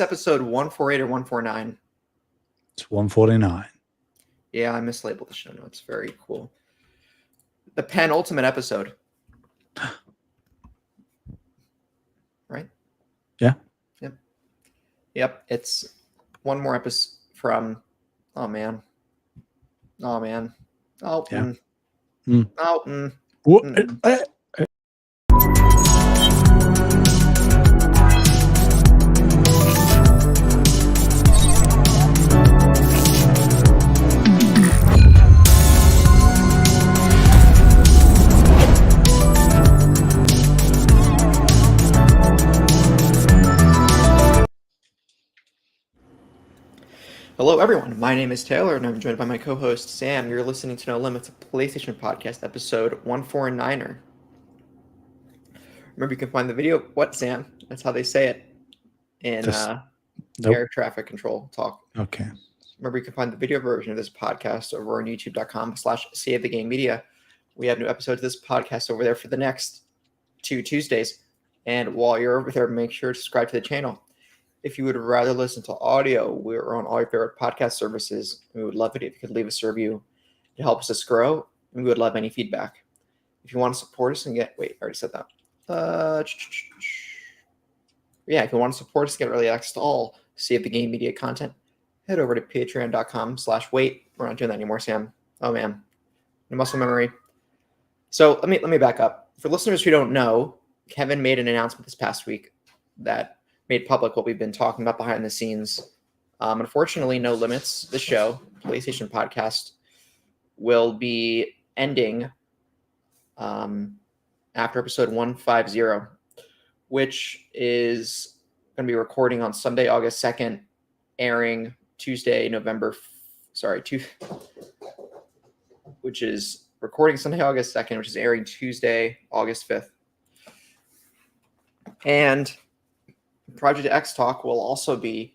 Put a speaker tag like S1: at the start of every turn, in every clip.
S1: episode 148 or 149?
S2: It's 149.
S1: Yeah, I mislabeled the show notes. Very cool. The penultimate episode. Right?
S2: Yeah.
S1: Yep. It's one more episode from. Oh man. Alton.
S2: Yeah.
S1: Alton. Hello, everyone. My name is Taylor, and I'm joined by my co-host, Sam. You're listening to No Limits, a PlayStation podcast, episode 149er. Remember, you can find the video. What, Sam? That's how they say it in air traffic control talk.
S2: Okay.
S1: Remember, you can find the video version of this podcast over on youtube.com/savethegamemedia. We have new episodes of this podcast over there for the next 2 Tuesdays. And while you're over there, make sure to subscribe to the channel. If you would rather listen to audio, we're on all your favorite podcast services. We would love it if you could leave us a review. It helps us grow, and we would love any feedback. If you want to support us and get... Wait, I already said that. Yeah, if you want to support us, get early access to all Save the Game Media content, head over to patreon.com/wait. We're not doing that anymore, Sam. Oh, man. No muscle memory. So let me back up. For listeners who don't know, Kevin made an announcement this past week that made public what we've been talking about behind the scenes. Unfortunately, No Limits, the show, PlayStation podcast, will be ending after episode 150, which is going to be recording on Sunday, August 2nd, airing Tuesday, which is recording Sunday, August 2nd, which is airing Tuesday, August 5th. And Project X Talk will also be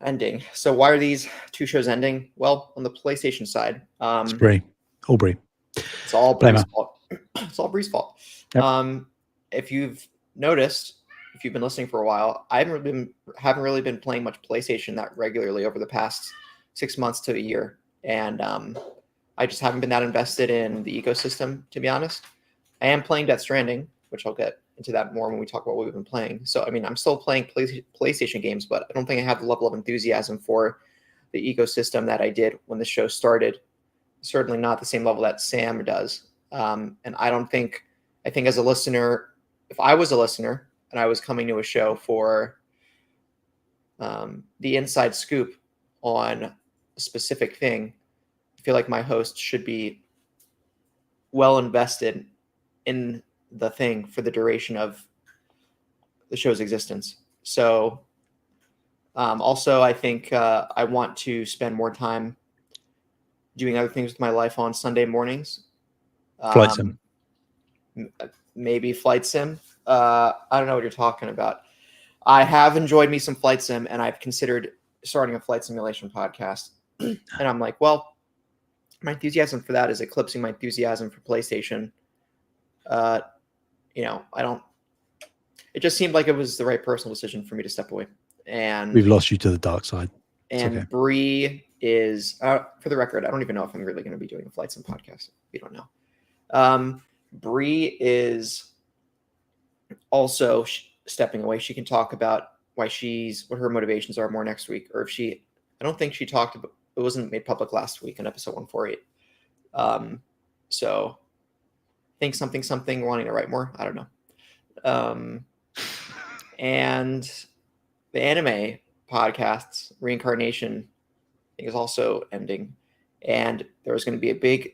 S1: ending. So why are these two shows ending? Well, on the PlayStation side,
S2: it's Brie. All Brie.
S1: It's all Brie's fault. It's all Brie's fault.
S2: Yep.
S1: If you've noticed, if you've been listening for a while, I haven't really been playing much PlayStation that regularly over the past 6 months to a year, and I just haven't been that invested in the ecosystem, to be honest. I am playing Death Stranding, which I'll get into that more when we talk about what we've been playing. So, I mean, I'm still playing PlayStation games, but I don't think I have the level of enthusiasm for the ecosystem that I did when the show started. Certainly not the same level that Sam does. And I think as a listener, if I was a listener and I was coming to a show for the inside scoop on a specific thing, I feel like my host should be well invested in the thing for the duration of the show's existence. So also, I think I want to spend more time doing other things with my life on Sunday mornings.
S2: Flight sim.
S1: Maybe Flight Sim. I don't know what you're talking about. I have enjoyed me some Flight Sim, and I've considered starting a flight simulation podcast. And I'm like, well, my enthusiasm for that is eclipsing my enthusiasm for PlayStation. It just seemed like it was the right personal decision for me to step away. And
S2: we've lost you to the dark side.
S1: And okay. Bree is, for the record, I don't even know if I'm really going to be doing a Flight Sim podcast. We don't know. Bree is also stepping away. She can talk about what her motivations are more next week. Or I don't think she talked about, it wasn't made public last week in episode 148. So I think something wanting to write more. I don't know. And the anime podcasts, Reincarnation, I think is also ending. And there was going to be a big,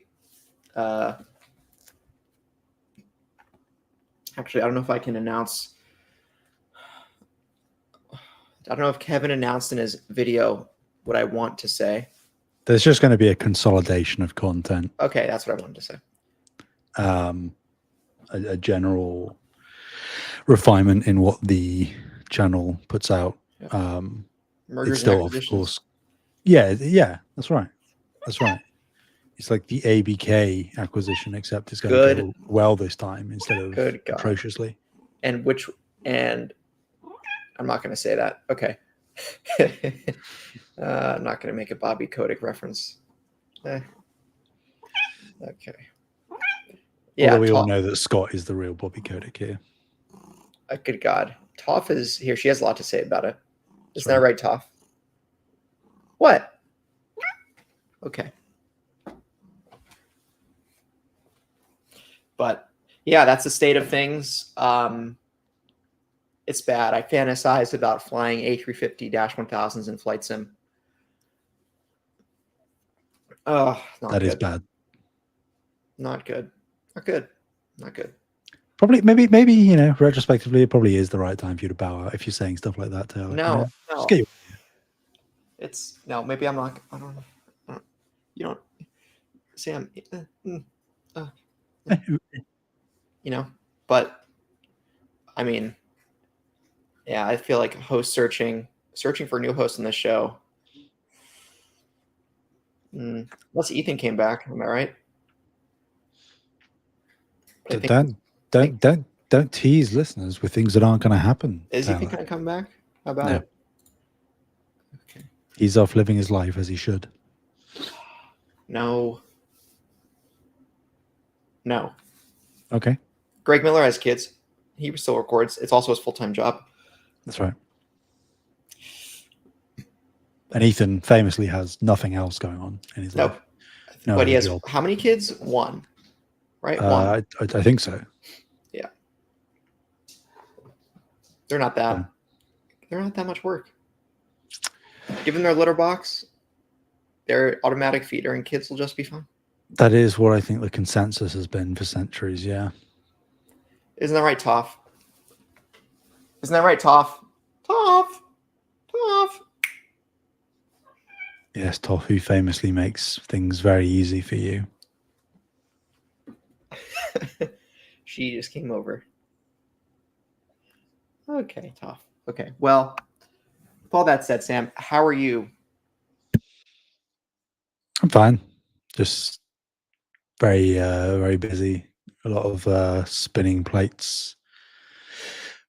S1: actually, I don't know if I can announce. I don't know if Kevin announced in his video what I want to say.
S2: There's just going to be a consolidation of content.
S1: Okay, that's what I wanted to say.
S2: A general refinement in what the channel puts out.
S1: Yeah. Mergers
S2: it's still, of course. Yeah, that's right. It's like the ABK acquisition, except it's going to go well this time instead of atrociously.
S1: And I'm not going to say that. Okay. I'm not going to make a Bobby Kotick reference. Okay. Yeah.
S2: Although we all know that Scott is the real Bobby Kotick here.
S1: Good God. Toph is here. She has a lot to say about it. Isn't that
S2: right,
S1: right, Toph? What? Okay. But yeah, that's the state of things. It's bad. I fantasize about flying A350-1000s in flight sim. Oh, not
S2: that
S1: good.
S2: is bad.
S1: Not good. Not good. Not good.
S2: Probably, maybe, retrospectively, it probably is the right time for you to bow out if you're saying stuff like that, Taylor.
S1: No,
S2: Just get
S1: it's no. Maybe I'm not. I don't know. You don't, Sam. But I mean, yeah, I feel like host searching for a new host in the show. Unless Ethan came back, am I right?
S2: Don't tease listeners with things that aren't going to happen.
S1: Is Ethan going to come back? How about it?
S2: Okay. He's off living his life as he should.
S1: No.
S2: Okay.
S1: Greg Miller has kids. He still records. It's also his full-time job.
S2: That's right. And Ethan famously has nothing else going on in his life.
S1: No, but he has how many kids? One, right? One.
S2: I think so.
S1: Yeah. They're not that much work. Given their litter box, their automatic feeder, and kids will just be fine.
S2: That is what I think the consensus has been for centuries. Yeah.
S1: Isn't that right, Toph? Isn't that right, Toph? Toph.
S2: Yes, Toph, who famously makes things very easy for you.
S1: She just came over. Okay, Toph. Okay, well, with all that said, Sam, how are you?
S2: I'm fine. Just very, very busy. A lot of spinning plates,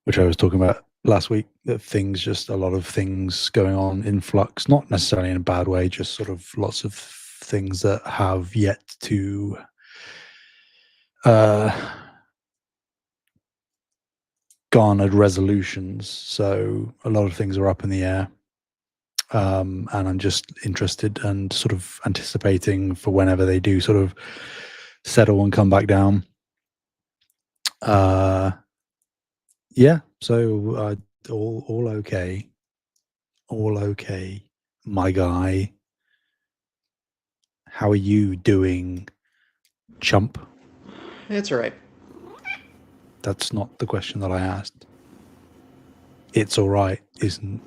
S2: which I was talking about last week. A lot of things going on in flux, not necessarily in a bad way, just sort of lots of things that have yet to garnered resolutions. So a lot of things are up in the air. And I'm just interested and sort of anticipating for whenever they do sort of settle and come back down. Yeah, so all okay. All okay, my guy. How are you doing, chump?
S1: It's all right.
S2: That's not the question that I asked. It's all right, isn't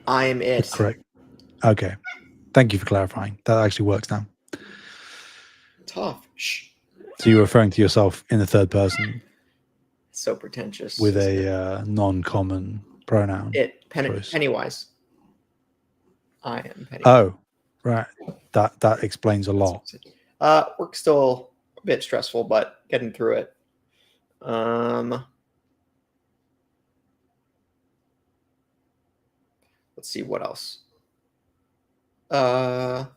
S1: I am it.
S2: correct? Okay. Thank you for clarifying. That actually works now.
S1: Tough. Shh.
S2: So you're referring to yourself in the third person.
S1: So pretentious.
S2: With a non-common pronoun.
S1: Pennywise. I am Pennywise.
S2: Oh, right. That explains a lot.
S1: Work's still a bit stressful, but getting through it. Let's see what else. What?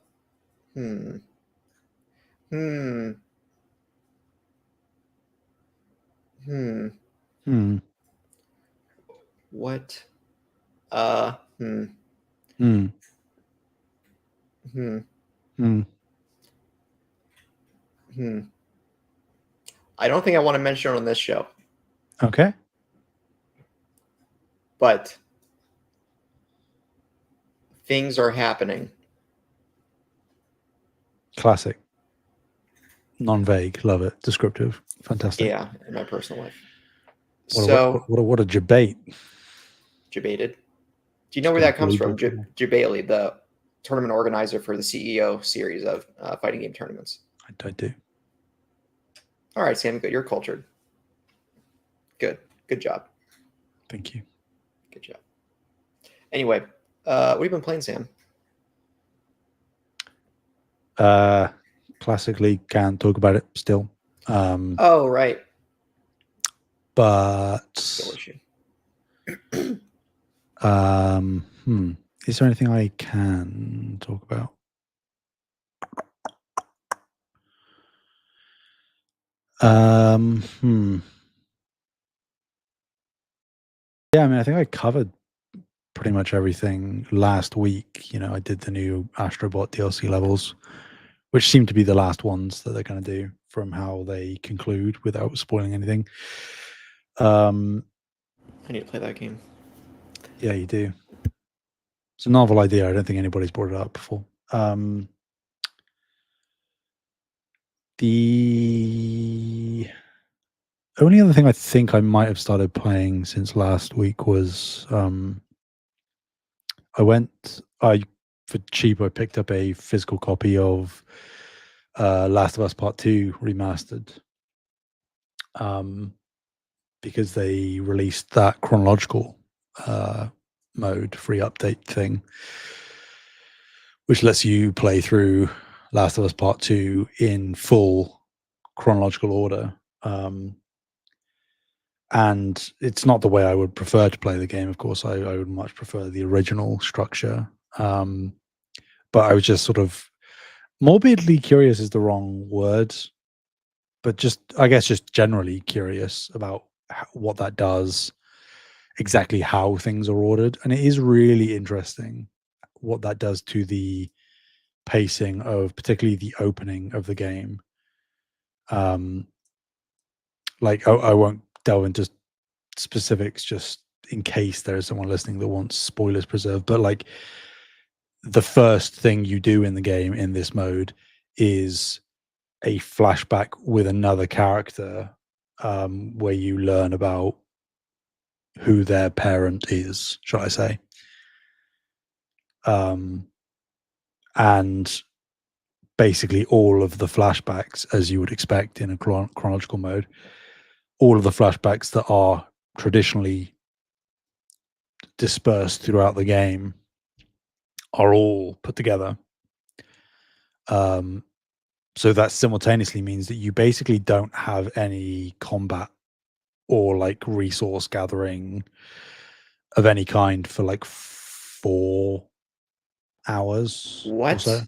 S1: I don't think I want to mention it on this show.
S2: Okay.
S1: But things are happening.
S2: Classic. Non-vague. Love it. Descriptive. Fantastic.
S1: Yeah, in my personal life.
S2: What a debate.
S1: Debated. Do you know where that comes from? Jabali, the tournament organizer for the CEO series of fighting game tournaments.
S2: I do.
S1: All right, Sam, good. You're cultured. Good job.
S2: Thank you.
S1: Good job. Anyway, what have you been playing, Sam?
S2: Classically, can't talk about it still.
S1: Oh, right.
S2: But
S1: skill issue.
S2: Is there anything I can talk about? Yeah, I mean, I think I covered pretty much everything last week. You know, I did the new Astrobot DLC levels, which seem to be the last ones that they're going to do from how they conclude without spoiling anything.
S1: I need to play that game.
S2: Yeah, you do. It's a novel idea. I don't think anybody's brought it up before. The only other thing I think I might have started playing since last week was for cheap I picked up a physical copy of Last of Us Part 2 remastered. Because they released that chronological mode free update thing, which lets you play through Last of Us Part 2 in full chronological order. And it's not the way I would prefer to play the game. Of course, I would much prefer the original structure. But I was just sort of morbidly curious is the wrong word, but I guess just generally curious about what that does, exactly how things are ordered. And it is really interesting what that does to the pacing of particularly the opening of the game. Like I won't delve into specifics just in case there is someone listening that wants spoilers preserved, but like the first thing you do in the game in this mode is a flashback with another character, where you learn about who their parent is, shall I say. And basically all of the flashbacks, as you would expect in a chronological mode, all of the flashbacks that are traditionally dispersed throughout the game are all put together. So that simultaneously means that you basically don't have any combat or like resource gathering of any kind for like 4 hours
S1: What?
S2: or so.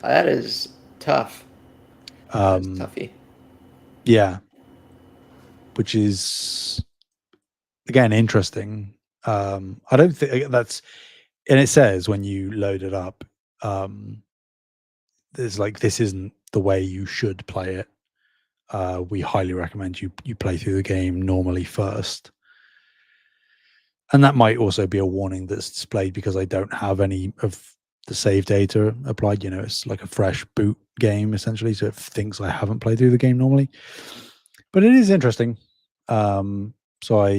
S1: That is tough. That is toughy.
S2: Yeah, which is again interesting. I don't think that's, and it says when you load it up, there's like this isn't the way you should play it. We highly recommend you play through the game normally first. And that might also be a warning that's displayed because I don't have any of the save data applied. You know, it's like a fresh boot game essentially, so it thinks I haven't played through the game normally. But it is interesting. So I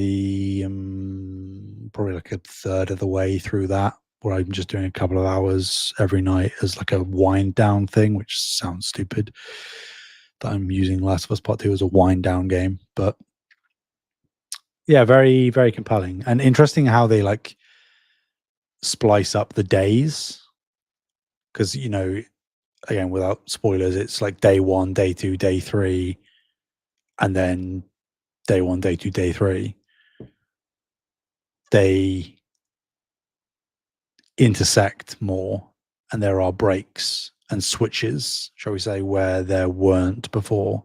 S2: am probably like a third of the way through that, where I'm just doing a couple of hours every night as like a wind down thing, which sounds stupid that I'm using Last of Us Part 2 as a wind down game. But yeah, very, very compelling and interesting how they like splice up the days. Because, you know, again, without spoilers, it's like day 1, day 2, day 3, and then day 1, day 2, day 3. They intersect more, and there are breaks and switches, shall we say, where there weren't before,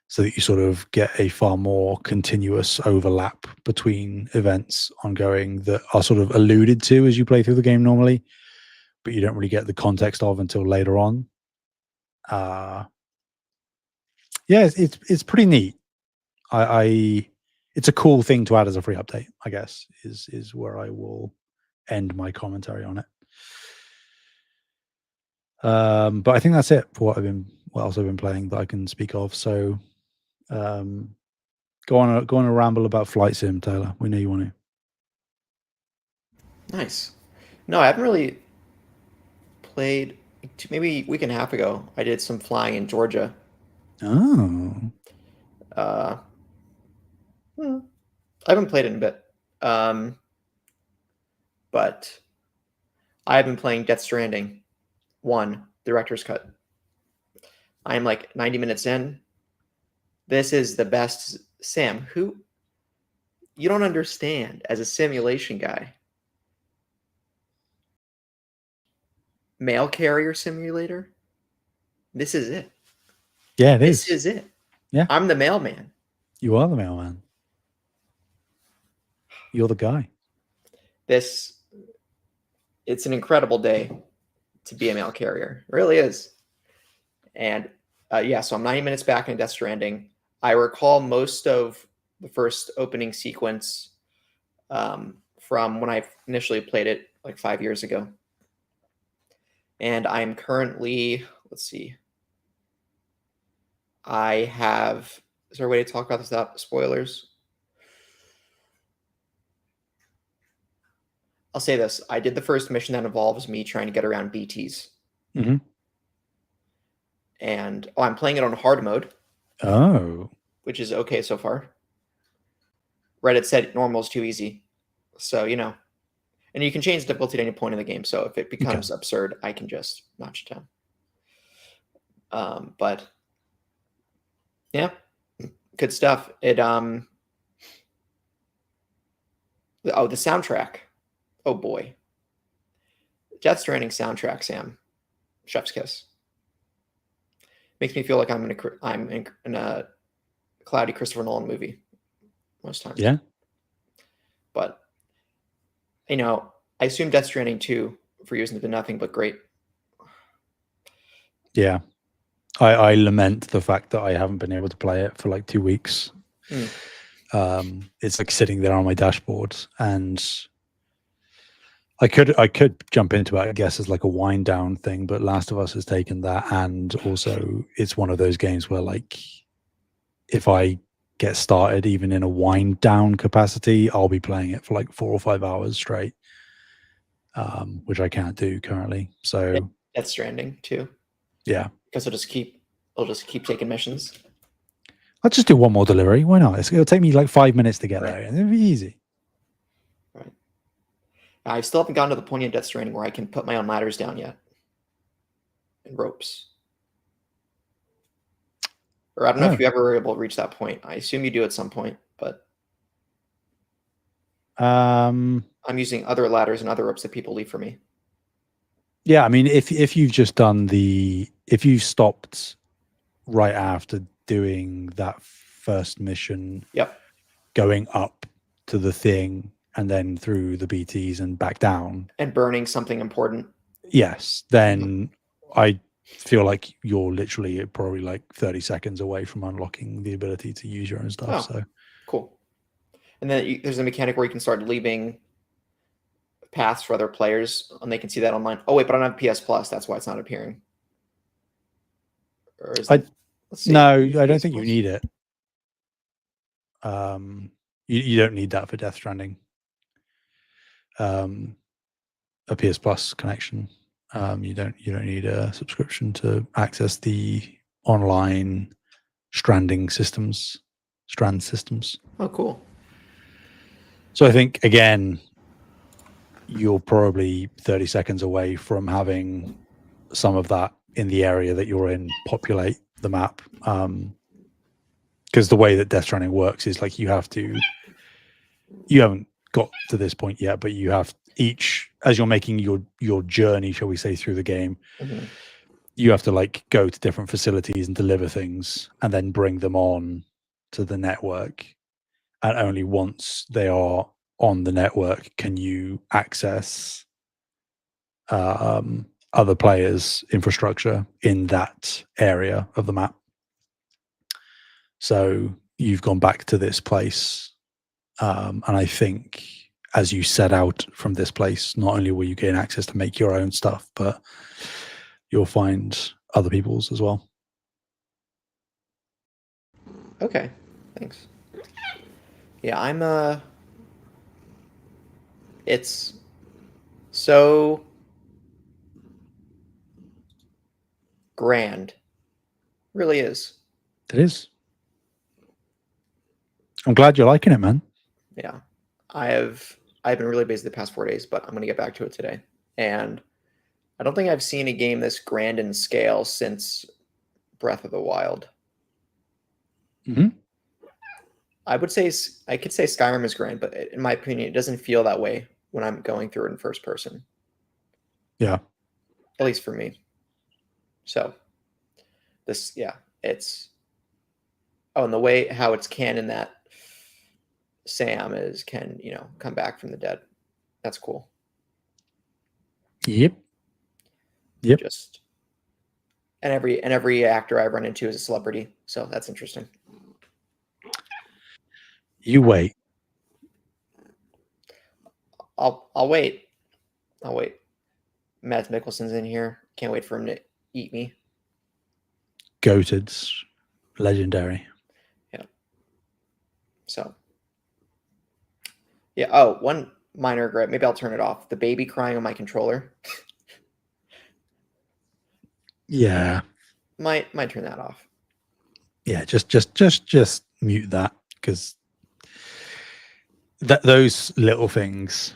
S2: so that you sort of get a far more continuous overlap between events ongoing that are sort of alluded to as you play through the game normally, but you don't really get the context of until later on. Yeah, it's pretty neat. It's a cool thing to add as a free update, I guess, is where I will end my commentary on it. But I think that's it for what else I've been playing that I can speak of. So go on a ramble about Flight Sim, Taylor. We know you want
S1: to. Nice. No, I haven't really played. Maybe a week and a half ago, I did some flying in Georgia.
S2: Oh.
S1: I haven't played it in a bit. But I've been playing Death Stranding 1, Director's Cut. I'm like 90 minutes in. This is the best Sam. Who you don't understand as a simulation guy. mail carrier simulator. This is it.
S2: Yeah, it
S1: This
S2: is.
S1: is it.
S2: Yeah.
S1: I'm the mailman.
S2: You are the mailman. You're the guy.
S1: It's an incredible day to be a mail carrier. It really is. And yeah, so I'm 90 minutes back in Death Stranding. I recall most of the first opening sequence from when I initially played it like 5 years ago. And I'm currently, let's see, is there a way to talk about this without spoilers? I'll say this. I did the first mission that involves me trying to get around BTs.
S2: Mm-hmm.
S1: And I'm playing it on hard mode.
S2: Oh.
S1: Which is okay so far. Reddit said normal is too easy. So, and you can change the difficulty at any point in the game. So if it becomes absurd, I can just notch it down. But yeah, good stuff. The soundtrack. Oh boy. Death Stranding soundtrack, Sam. Chef's kiss. Makes me feel like I'm in a cloudy Christopher Nolan movie most times.
S2: Yeah.
S1: But I assume Death Stranding 2 for years has been nothing but great.
S2: Yeah. I lament the fact that I haven't been able to play it for like 2 weeks. It's like sitting there on my dashboard, and I could jump into it, I guess, as like a wind down thing, but Last of Us has taken that, and also it's one of those games where like if I get started even in a wind down capacity, I'll be playing it for like 4 or 5 hours straight, which I can't do currently. So
S1: Death Stranding too.
S2: Yeah,
S1: because I'll just keep taking missions.
S2: I'll just do one more delivery. Why not? It'll take me like 5 minutes to get there, and it'll be easy.
S1: Right. I still haven't gotten to the point in Death Stranding where I can put my own ladders down yet. And ropes. Or I don't know if you ever were able to reach that point. I assume you do at some point, but I'm using other ladders and other ropes that people leave for me.
S2: Yeah, I mean, if you've just done if you've stopped right after doing that first mission,
S1: yep,
S2: going up to the thing and then through the BTs and back down,
S1: and burning something important,
S2: yes, then I feel like you're literally probably like 30 seconds away from unlocking the ability to use your own stuff.
S1: Oh,
S2: so
S1: cool. And then there's a mechanic where you can start leaving paths for other players, and they can see that online. Oh wait, but I don't have PS Plus. That's why it's not appearing. Or is it?
S2: No, I don't think you need it. You don't need that for Death Stranding. A PS Plus connection. You don't need a subscription to access the online strand systems.
S1: Oh, cool.
S2: So I think again, you're probably 30 seconds away from having some of that in the area that you're in populate the map. Because the way that Death Stranding works is like you haven't got to this point yet, but you have as you're making your journey, shall we say, through the game, you have to like go to different facilities and deliver things and then bring them on to the network. And only once they are on the network can you access other players' infrastructure in that area of the map. So you've gone back to this place, and I think as you set out from this place, not only will you gain access to make your own stuff, but you'll find other people's as well.
S1: Okay, thanks. Yeah, it's so grand. It really is.
S2: It is. I'm glad you're liking it, man.
S1: Yeah. I've been really busy the past 4 days, but I'm going to get back to it today. And I don't think I've seen a game this grand in scale since Breath of the Wild. I could say Skyrim is grand, but in my opinion, it doesn't feel that way when I'm going through it in first person.
S2: Yeah.
S1: at least for me. So this, it's and the way how it's canon that Sam can come back from the dead. That's cool.
S2: Yep.
S1: Just and every actor I run into is a celebrity, so that's interesting.
S2: You wait.
S1: I'll wait. I'll wait. Mads Mikkelsen's in here. Can't wait for him to eat me.
S2: Goated, legendary.
S1: Yeah. So. Yeah. Oh, one minor regret. Maybe I'll turn it off. The baby crying on my controller.
S2: Yeah.
S1: Might turn that off.
S2: Yeah. Just mute that, because those little things,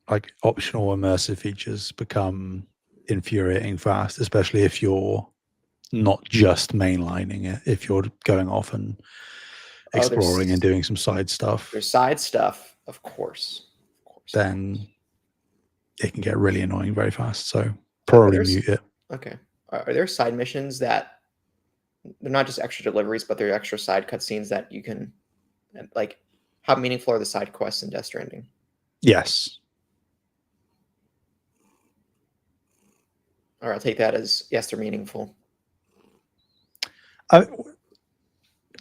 S2: like optional immersive features, become infuriating fast, especially if you're not just mainlining it. If you're going off and exploring and doing some side stuff,
S1: there's side stuff, of course.
S2: Then it can get really annoying very fast. So probably mute it.
S1: Okay. Are there side missions that they're not just extra deliveries, but they're extra side cutscenes that you can, like, how meaningful are the side quests in Death Stranding?
S2: Yes.
S1: Or I'll take that as yes, they're meaningful.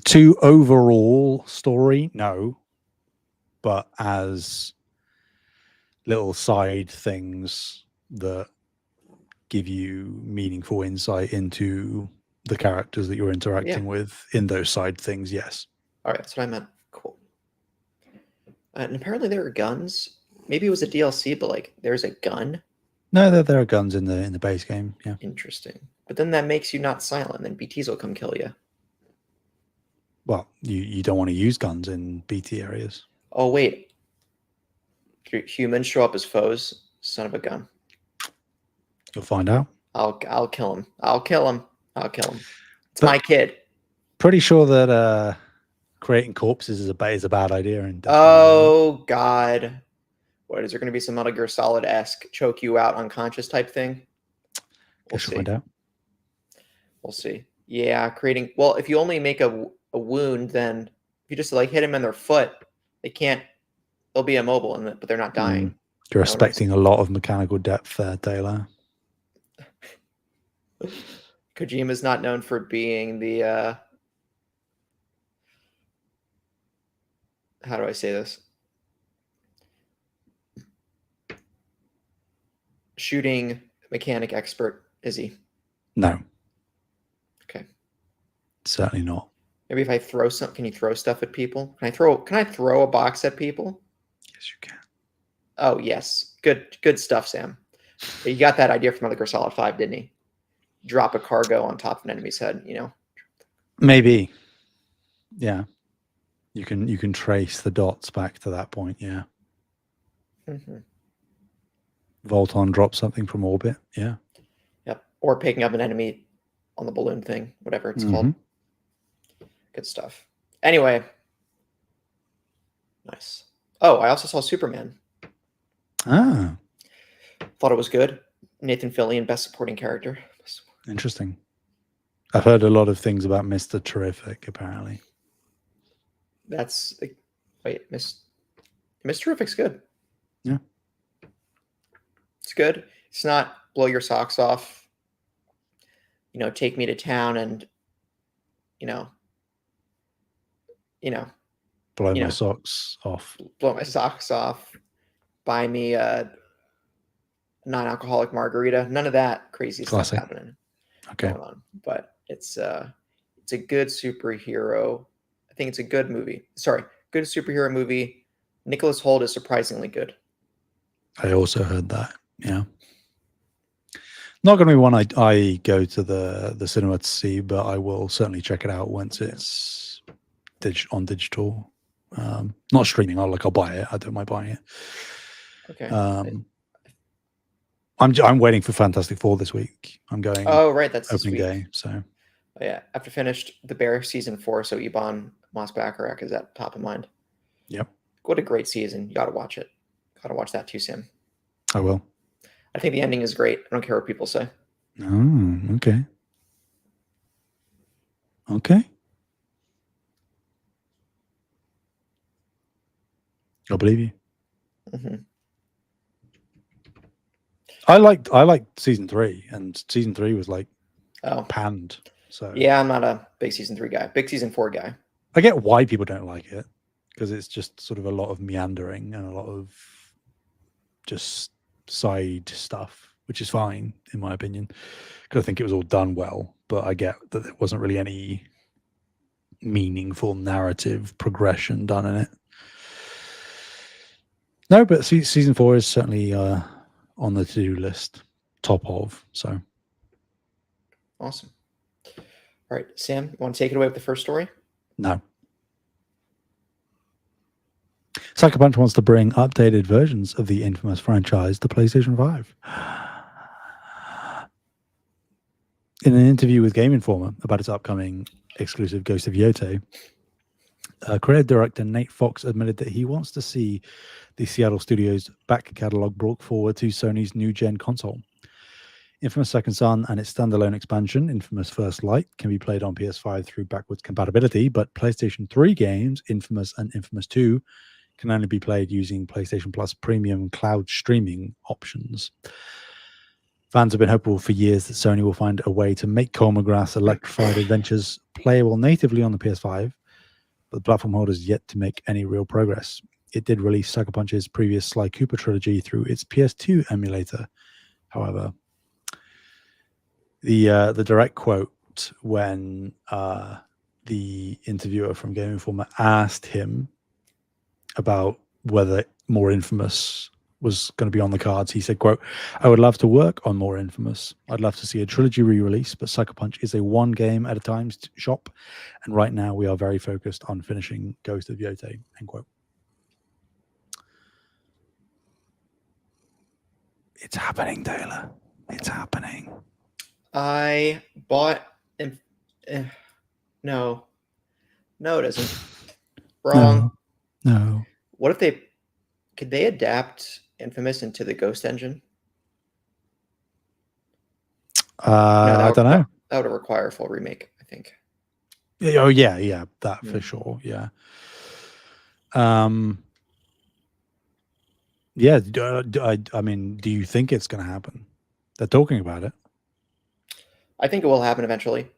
S2: To overall story, no. But as little side things that give you meaningful insight into the characters that you're interacting with in those side things, yes.
S1: All right, that's what I meant. Cool. And apparently there are guns. Maybe it was a DLC, but like there's a gun.
S2: No, there are guns in the base game. Yeah.
S1: Interesting. But then that makes you not silent. Then BTs will come kill you.
S2: Well, you don't want to use guns in BT areas.
S1: Oh wait, humans show up as foes. Son of a gun.
S2: You'll find out.
S1: I'll kill him. I'll kill him. It's my kid.
S2: Pretty sure that creating corpses is a bad idea.
S1: Oh God. What, is there going to be some Metal Gear Solid-esque choke you out unconscious type thing?
S2: We'll find out.
S1: We'll see. Yeah, well, if you only make a wound, then if you just like hit them in their foot, they'll be immobile in it, but they're not dying.
S2: You're expecting a lot of mechanical depth there, Taylor.
S1: Kojima's not known for being the how do I say this? Shooting mechanic expert, is he?
S2: No.
S1: Okay.
S2: Certainly not.
S1: Maybe if I throw something, can you throw stuff at people? Can I throw a box at people?
S2: Yes, you can.
S1: Oh yes. Good stuff, Sam. He got that idea from Metal Gear Solid 5, didn't he? Drop a cargo on top of an enemy's head,
S2: Maybe. Yeah. You can trace the dots back to that point, yeah.
S1: Mm-hmm.
S2: Volton drop something from orbit, yeah.
S1: Yep. Or picking up an enemy on the balloon thing, whatever it's called. Good stuff. Anyway. Nice. Oh, I also saw Superman.
S2: Ah.
S1: Thought it was good. Nathan Fillion, best supporting character.
S2: Interesting. I've heard a lot of things about Mr. Terrific, apparently.
S1: That's wait, Mr. Terrific's good.
S2: Yeah.
S1: It's good. It's not blow your socks off. Take me to town and
S2: blow my socks off.
S1: Blow my socks off. Buy me a non-alcoholic margarita. None of that crazy stuff happening.
S2: Okay.
S1: Going on. But it's a good superhero. I think it's a good movie. Sorry, good superhero movie. Nicholas Hoult is surprisingly good.
S2: I also heard that. Yeah. Not going to be one I go to the cinema to see, but I will certainly check it out once it's on digital. Not streaming. I'll buy it. I don't mind buying it.
S1: Okay.
S2: I'm waiting for Fantastic Four this week. I'm going.
S1: Oh right, that's
S2: opening day. So.
S1: Yeah, after finished The Bear season 4, so Iban Moss-Bacharach is at top of mind.
S2: Yep.
S1: What a great season! You got to watch it. Got to watch that too, Sam.
S2: I will.
S1: I think the ending is great. I don't care what people say.
S2: Oh, okay. Okay. I believe you.
S1: Mm-hmm.
S2: I liked season 3, and season 3 was like panned. So
S1: yeah, I'm not a big season 3 guy. Big season 4 guy.
S2: I get why people don't like it, because it's just sort of a lot of meandering and a lot of just side stuff, which is fine in my opinion, because I think it was all done well. But I get that there wasn't really any meaningful narrative progression done in it. No, but season 4 is certainly on the to-do list, top of. So
S1: awesome. All right, Sam, you want to take it away with the first story?
S2: No. Sucker Punch wants to bring updated versions of the infamous franchise to PlayStation 5. In an interview with Game Informer about its upcoming exclusive Ghost of Yote, creative director Nate Fox admitted that he wants to see the Seattle studio's back catalog brought forward to Sony's new-gen console. Infamous Second Son and its standalone expansion, Infamous First Light, can be played on PS5 through backwards compatibility, but PlayStation 3 games, Infamous and Infamous 2, can only be played using PlayStation Plus premium cloud streaming options. Fans have been hopeful for years that Sony will find a way to make Cole McGrath's electrified adventures playable natively on the PS5, but the platform holders yet to make any real progress. It did release Sucker Punch's previous Sly Cooper trilogy through its PS2 emulator. However, the direct quote when the interviewer from Game Informer asked him about whether more Infamous was going to be on the cards, he said, quote, "I would love to work on more Infamous. I'd love to see a trilogy re-release, but Sucker Punch is a one game at a time shop, and right now we are very focused on finishing Ghost of Yote," end quote. It's happening, Taylor. It's happening.
S1: I bought no, it isn't. Wrong.
S2: No.
S1: What if could they adapt Infamous into the Ghost engine?
S2: I don't know.
S1: That would require a full remake, I think.
S2: Oh yeah, that for sure. Yeah. Yeah. I mean, do you think it's going to happen? They're talking about it.
S1: I think it will happen eventually.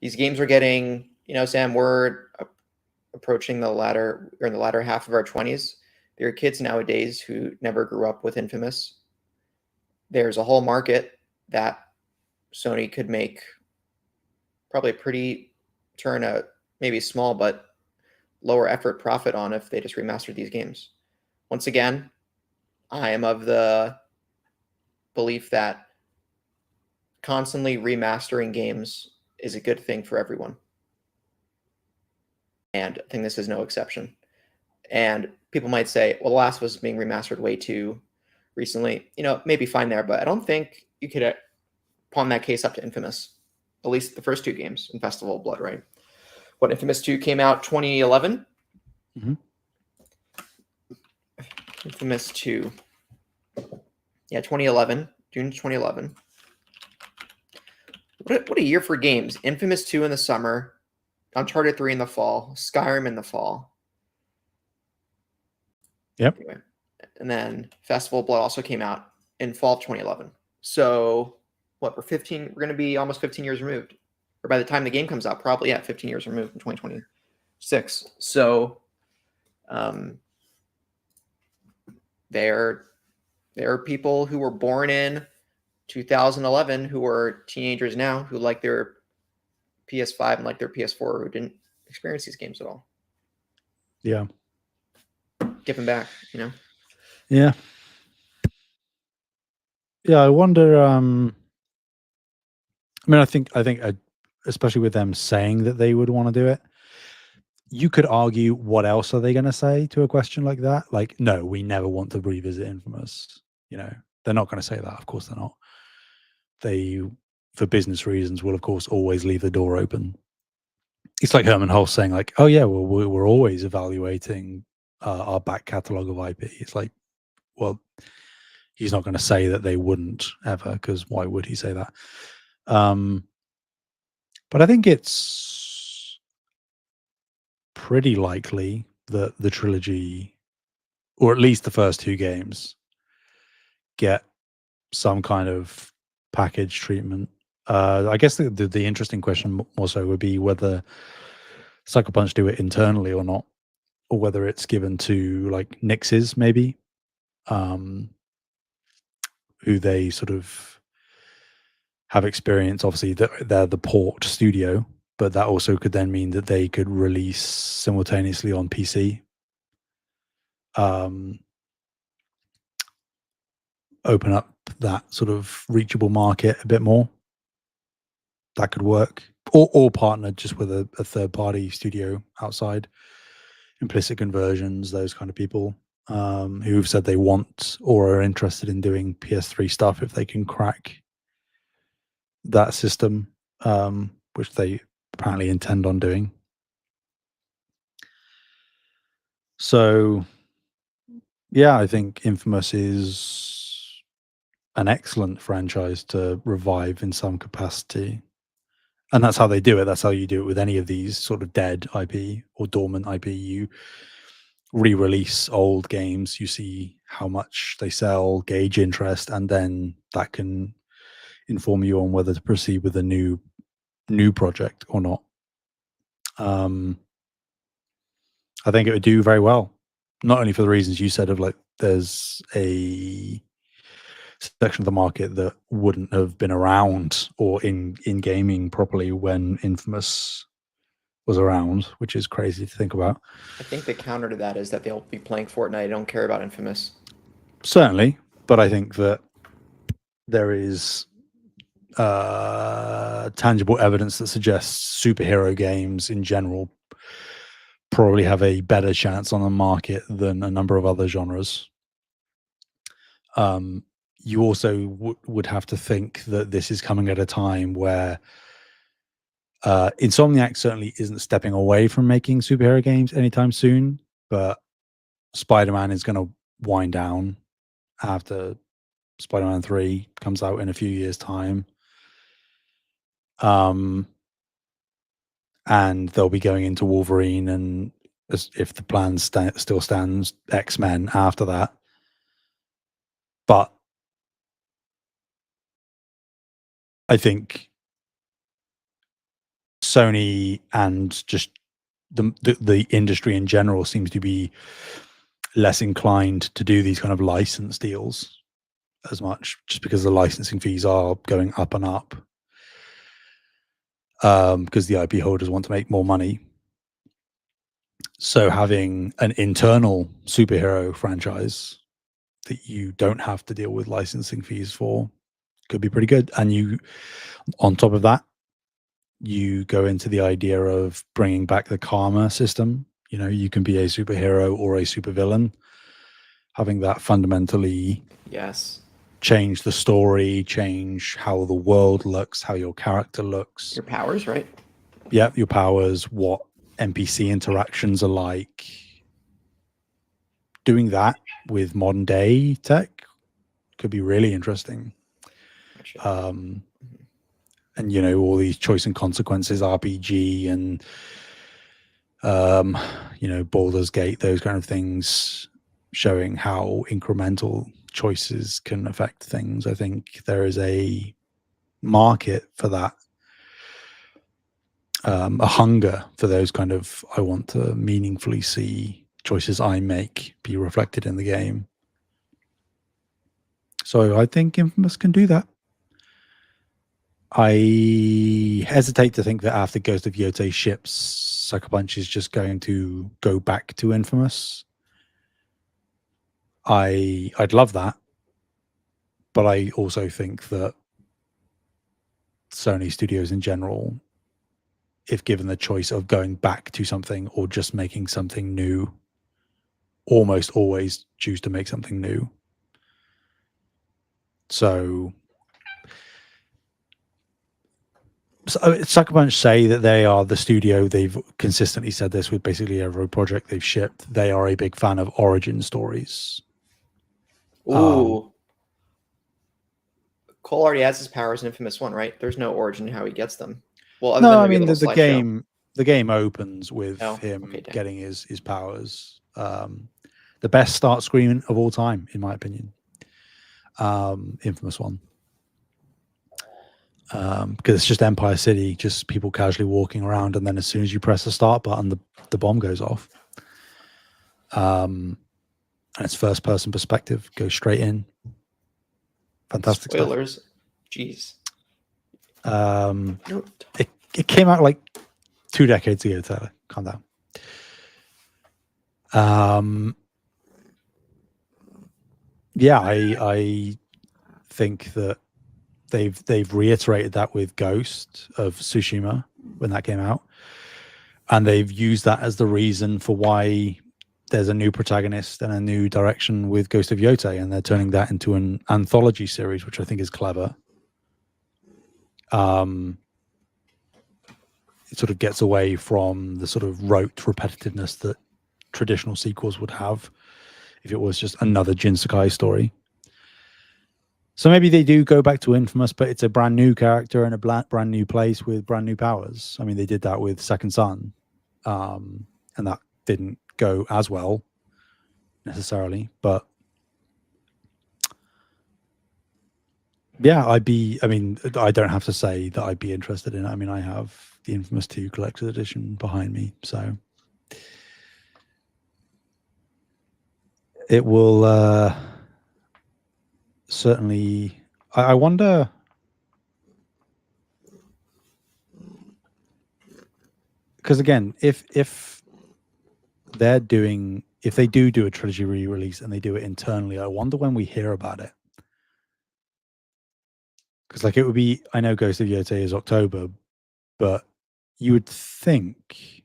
S1: These games are getting, Sam, we're approaching the latter half of our 20s. There are kids nowadays who never grew up with Infamous. There's a whole market that Sony could make probably a pretty maybe small but lower effort profit on if they just remastered these games. Once again, I am of the belief that constantly remastering games is a good thing for everyone. And I think this is no exception. And people might say, well, The Last was being remastered way too recently. Maybe fine there, but I don't think you could pawn that case up to Infamous. At least the first two games in Festival of Blood, right? What, Infamous 2 came out 2011?
S2: Mm-hmm.
S1: Infamous 2. Yeah, 2011. June 2011. What a year for games. Infamous 2 in the summer. Uncharted 3 in the fall. Skyrim in the fall.
S2: Yep.
S1: Anyway, and then Festival of Blood also came out in fall of 2011. So, what, we're going to be almost 15 years removed. Or by the time the game comes out, probably, 15 years removed in 2026. So, there are people who were born in 2011 who are teenagers now who like their PS5 and like their PS4 who didn't experience these games at all.
S2: Yeah.
S1: Give them back,
S2: Yeah. Yeah, I wonder. I mean, I think, especially with them saying that they would want to do it, you could argue, what else are they going to say to a question like that? Like, no, we never want to revisit Infamous. They're not going to say that. Of course, they're not. They, for business reasons, will of course always leave the door open. It's like Herman Hulse saying, like, "Oh yeah, well, we're always evaluating our back catalog of IP." It's like, well, he's not going to say that they wouldn't ever, because why would he say that? But I think it's pretty likely that the trilogy, or at least the first two games, get some kind of package treatment. I guess the interesting question more so would be whether Sucker Punch do it internally or not, or whether it's given to like Nixes maybe, who they sort of have experience. Obviously, they're the port studio, but that also could then mean that they could release simultaneously on PC. Open up that sort of reachable market a bit more. That could work, or partner just with a third party studio outside. Implicit conversions, those kind of people who've said they want or are interested in doing PS3 stuff if they can crack that system, which they apparently intend on doing. So, yeah, I think Infamous is an excellent franchise to revive in some capacity. And that's how they do it. That's how you do it with any of these sort of dead IP or dormant IP. You re-release old games, you see how much they sell, gauge interest, and then that can inform you on whether to proceed with a new project or not. I think it would do very well, not only for the reasons you said of like there's a section of the market that wouldn't have been around or in gaming properly when Infamous was around, which is crazy to think about.
S1: I think the counter to that is that they'll be playing Fortnite. I don't care about Infamous.
S2: Certainly, but I think that there is tangible evidence that suggests superhero games in general probably have a better chance on the market than a number of other genres. You also would have to think that this is coming at a time where Insomniac certainly isn't stepping away from making superhero games anytime soon, but Spider-Man is going to wind down after Spider-Man 3 comes out in a few years' time. And they'll be going into Wolverine, and if the plan still stands, X-Men after that. But I think Sony and just the industry in general seems to be less inclined to do these kind of license deals as much, just because the licensing fees are going up and up. Because the IP holders want to make more money. So having an internal superhero franchise that you don't have to deal with licensing fees for could be pretty good. And you, on top of that, you go into the idea of bringing back the karma system. You know, you can be a superhero or a supervillain. Having that fundamentally change the story, change how the world looks, how your character looks.
S1: Your powers, right?
S2: Yeah, your powers, what NPC interactions are like. Doing that with modern day tech could be really interesting. And, you know, all these choice and consequences, RPG and, you know, Baldur's Gate, those kind of things, showing how incremental choices can affect things. I think there is a market for that, a hunger for those kind of, I want to meaningfully see choices I make be reflected in the game. So I think Infamous can do that. I hesitate to think that after Ghost of Yotei ships, Sucker Punch is just going to go back to Infamous. I'd love that, but I also think that Sony Studios in general, if given the choice of going back to something or just making something new, almost always choose to make something new. So Sucker Punch say that they are the studio. They've consistently said this with basically every project they've shipped. They are a big fan of origin stories.
S1: Ooh. Cole already has his powers in Infamous 1, right? There's no origin in how he gets them. Well, other
S2: No,
S1: than
S2: I
S1: maybe a
S2: mean
S1: little slideshow.
S2: the game opens with
S1: Oh,
S2: him
S1: okay, damn.
S2: getting his powers. The best start screen of all time, in my opinion. Infamous 1. Because it's just Empire City, just people casually walking around, and then as soon as you press the start button, the bomb goes off. And it's first person perspective, goes straight in. Fantastic
S1: Spoilers. Jeez.
S2: stuff.
S1: No.
S2: It came out like 2 decades ago, Tyler. Calm down. Yeah, I think that they've reiterated that with Ghost of Tsushima when that came out, and they've used that as the reason for why there's a new protagonist and a new direction with Ghost of Yotei, and they're turning that into an anthology series, which I think is clever. It sort of gets away from the sort of rote repetitiveness that traditional sequels would have if it was just another Jin Sakai story. So maybe they do go back to Infamous, but it's a brand new character in a brand new place with brand new powers. I mean, they did that with Second Son, and that didn't go as well necessarily. But yeah, I mean, I don't have to say that I'd be interested in it. I mean, I have the Infamous 2 Collector's Edition behind me, so it will certainly. I wonder. Because again, if they do a trilogy re-release and they do it internally, I wonder when we hear about it. Because like it would be, I know Ghost of Yotei is October, but you would think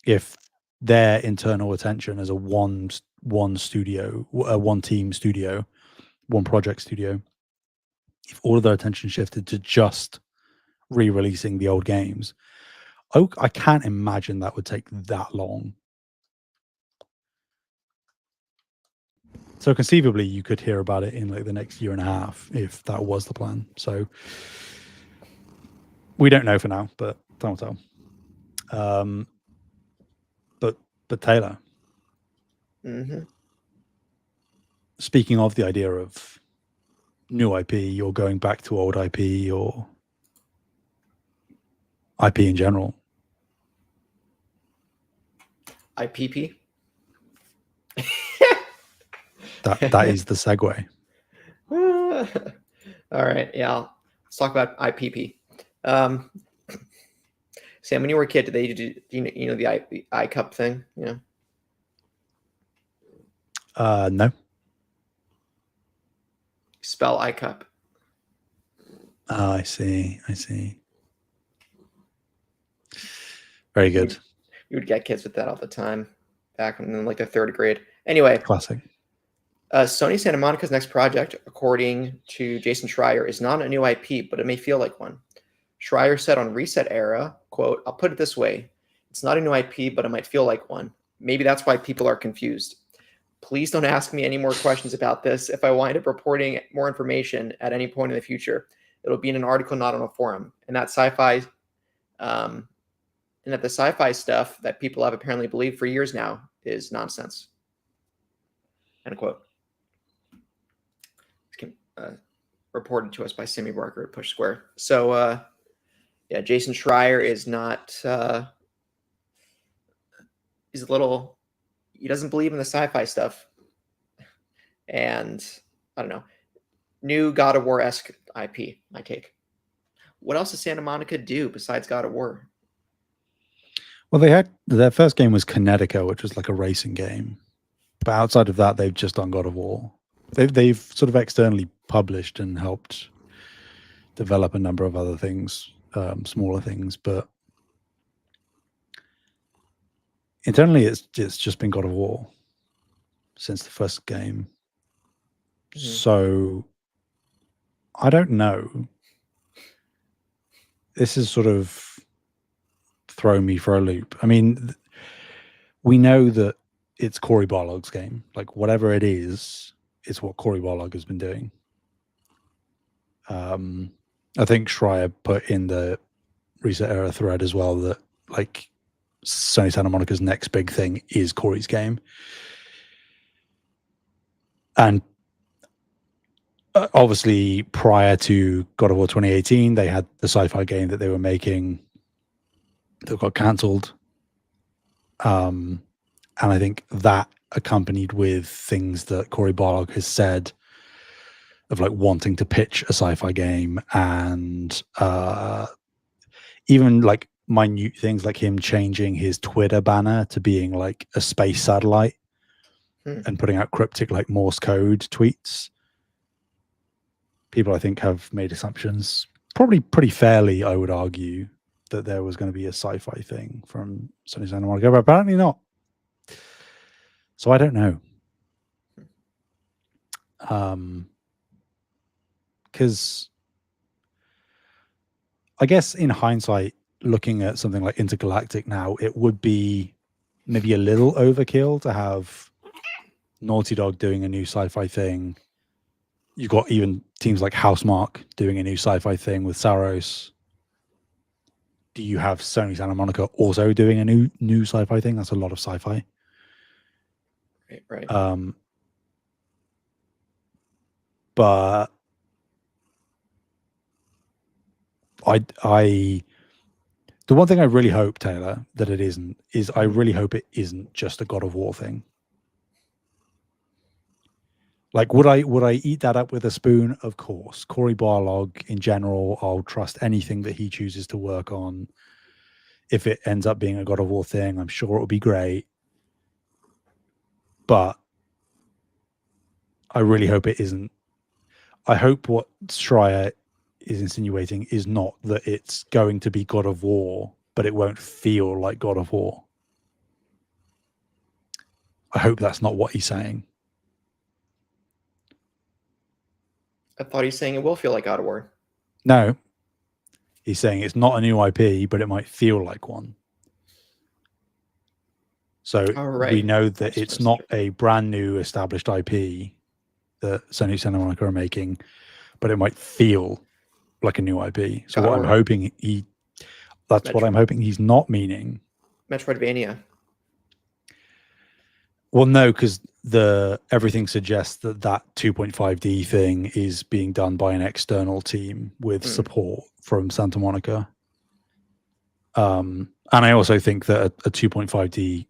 S2: if their internal attention as a one studio, one team studio, one project studio, if all of their attention shifted to just re-releasing the old games, I can't imagine that would take that long. So conceivably, you could hear about it in like the next year and a half if that was the plan. So we don't know for now, but time will tell. But Taylor, speaking of the idea of new IP or going back to old IP or IP in general,
S1: IPP.
S2: that is the segue.
S1: All right, yeah. Let's talk about IPP. Sam, when you were a kid, did they do you know the I cup thing? You know?
S2: No.
S1: Spell I cup.
S2: Oh, I see. Very good.
S1: You would get kids with that all the time back in like the 3rd grade. Anyway,
S2: Classic.
S1: Sony Santa Monica's next project, according to Jason Schreier, is not a new IP, but it may feel like one. Schreier said on Reset Era, quote, "I'll put it this way. It's not a new IP, but it might feel like one. Maybe that's why people are confused. Please don't ask me any more questions about this. If I wind up reporting more information at any point in the future, it'll be in an article, not on a forum. And that the sci-fi stuff that people have apparently believed for years now is nonsense." End quote. Reported to us by Simi Barker at Push Square. So, yeah, Jason Schreier is not. He's a little. He doesn't believe in the sci-fi stuff, and I don't know. New God of War-esque IP. My take. What else does Santa Monica do besides God of War?
S2: Well, their first game was Kinetica, which was like a racing game. But outside of that, they've just done God of War. They've sort of externally published and helped develop a number of other things, smaller things, but internally it's just been God of War since the first game. Mm-hmm. So I don't know. This is sort of thrown me for a loop. I mean, we know that it's Cory Barlog's game. Like whatever it is, it's what Cory Barlog has been doing. I think Schreier put in the Reset Era thread as well that like Sony Santa Monica's next big thing is Corey's game. And obviously prior to God of War 2018, they had the sci-fi game that they were making that got cancelled. And I think that accompanied with things that Corey Barlog has said of like wanting to pitch a sci-fi game and even like minute things like him changing his Twitter banner to being like a space satellite and putting out cryptic like Morse code tweets. People I think have made assumptions, probably pretty fairly, I would argue, that there was going to be a sci-fi thing from Sony Santa Monica, but apparently not. So I don't know. Because I guess in hindsight, looking at something like Intergalactic now, it would be maybe a little overkill to have Naughty Dog doing a new sci-fi thing. You've got even teams like Housemarque doing a new sci-fi thing with Saros. Do you have Sony Santa Monica also doing a new sci-fi thing? That's a lot of sci-fi.
S1: Right.
S2: But the one thing I really hope, Taylor, that it isn't is I really hope it isn't just a God of War thing. Like, would I eat that up with a spoon? Of course. Corey Barlog, in general, I'll trust anything that he chooses to work on. If it ends up being a God of War thing, I'm sure it'll be great. But I really hope it isn't. I hope what Schreier is insinuating is not that it's going to be God of War, but it won't feel like God of War. I hope that's not what he's saying.
S1: I thought he's saying it will feel like God of War.
S2: No. He's saying it's not a new IP, but it might feel like one. So we know that it's not a brand new established IP that Sony Santa Monica are making, but it might feel like a new IP. So what I'm hoping what I'm hoping he's not meaning.
S1: Metroidvania.
S2: Well, no, because everything suggests that 2.5D thing is being done by an external team with support from Santa Monica. And I also think that a 2.5D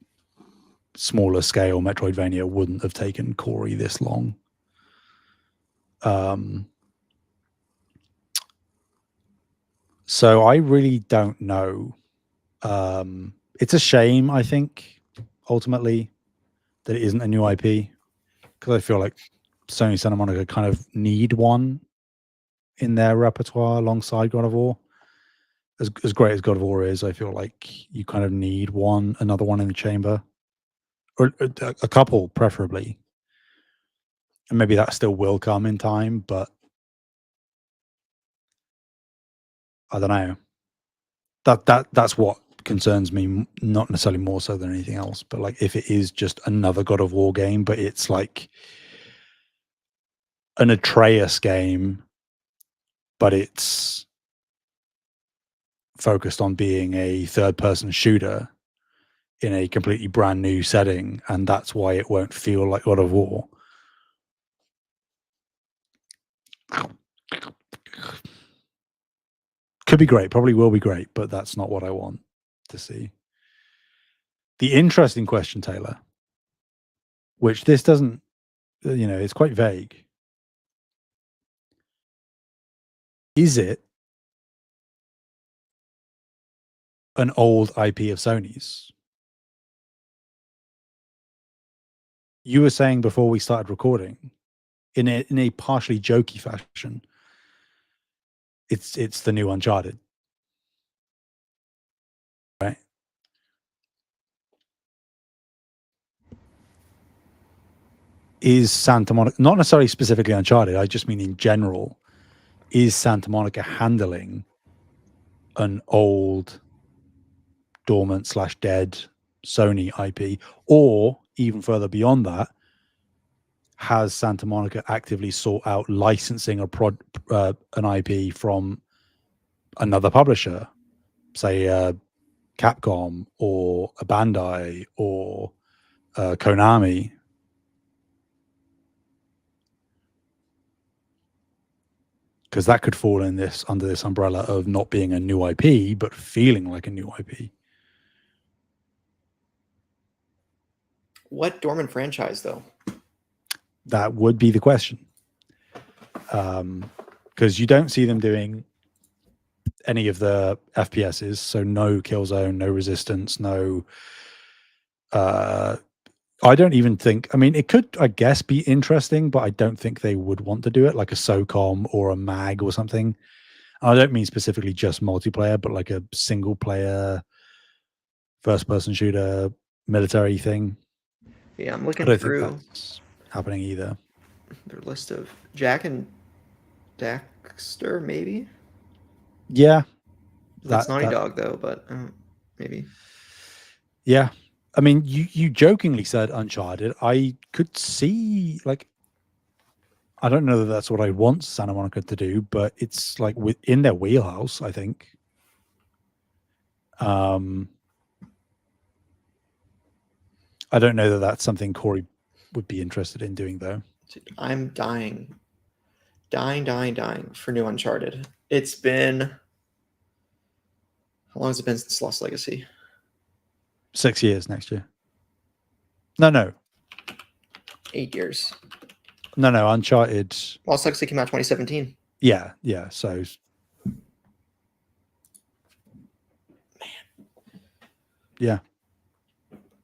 S2: smaller scale Metroidvania wouldn't have taken Corey this long. So I really don't know. It's a shame, I think, ultimately, that it isn't a new IP, because I feel like Sony Santa Monica kind of need one in their repertoire alongside God of War. As great as God of War is, I feel like you kind of need another one in the chamber, or a couple preferably. And maybe that still will come in time, but I don't know. That's what concerns me, not necessarily more so than anything else, but like if it is just another God of War game, but it's like an Atreus game, but it's focused on being a third-person shooter in a completely brand new setting, and that's why it won't feel like God of War. Could be great, probably will be great, but that's not what I want to see. The interesting question, Taylor, which this doesn't, it's quite vague. Is it an old IP of Sony's? You were saying before we started recording, in a partially jokey fashion, it's the new Uncharted, right? Is Santa Monica, not necessarily specifically Uncharted, I just mean in general, is Santa Monica handling an old, dormant / dead Sony IP, or even further beyond that, has Santa Monica actively sought out licensing an IP from another publisher, say Capcom or a Bandai or Konami? Because that could fall in under this umbrella of not being a new IP, but feeling like a new IP.
S1: What dormant franchise, though?
S2: That would be the question. Because you don't see them doing any of the FPSs, so no Killzone, no Resistance, no. I don't even think. I mean, it could, I guess, be interesting, but I don't think they would want to do it like a SOCOM or a MAG or something. And I don't mean specifically just multiplayer, but like a single player, first person shooter, military thing.
S1: Yeah, I'm
S2: I
S1: looking
S2: don't think
S1: through
S2: that's happening either.
S1: their list of Jak and Daxter, maybe.
S2: Yeah,
S1: That's
S2: that
S1: Naughty
S2: that
S1: Dog, though, but maybe.
S2: yeah. I mean, you jokingly said Uncharted. I could see, like, I don't know that that's what I want Santa Monica to do, but it's like within their wheelhouse, I think. I don't know that that's something Corey would be interested in doing, though.
S1: Dude, I'm dying for new Uncharted. It's been, how long has it been since Lost Legacy?
S2: 6 years next year. No.
S1: 8 years.
S2: No. Uncharted.
S1: Lost Legacy came out 2017.
S2: Yeah. So, yeah.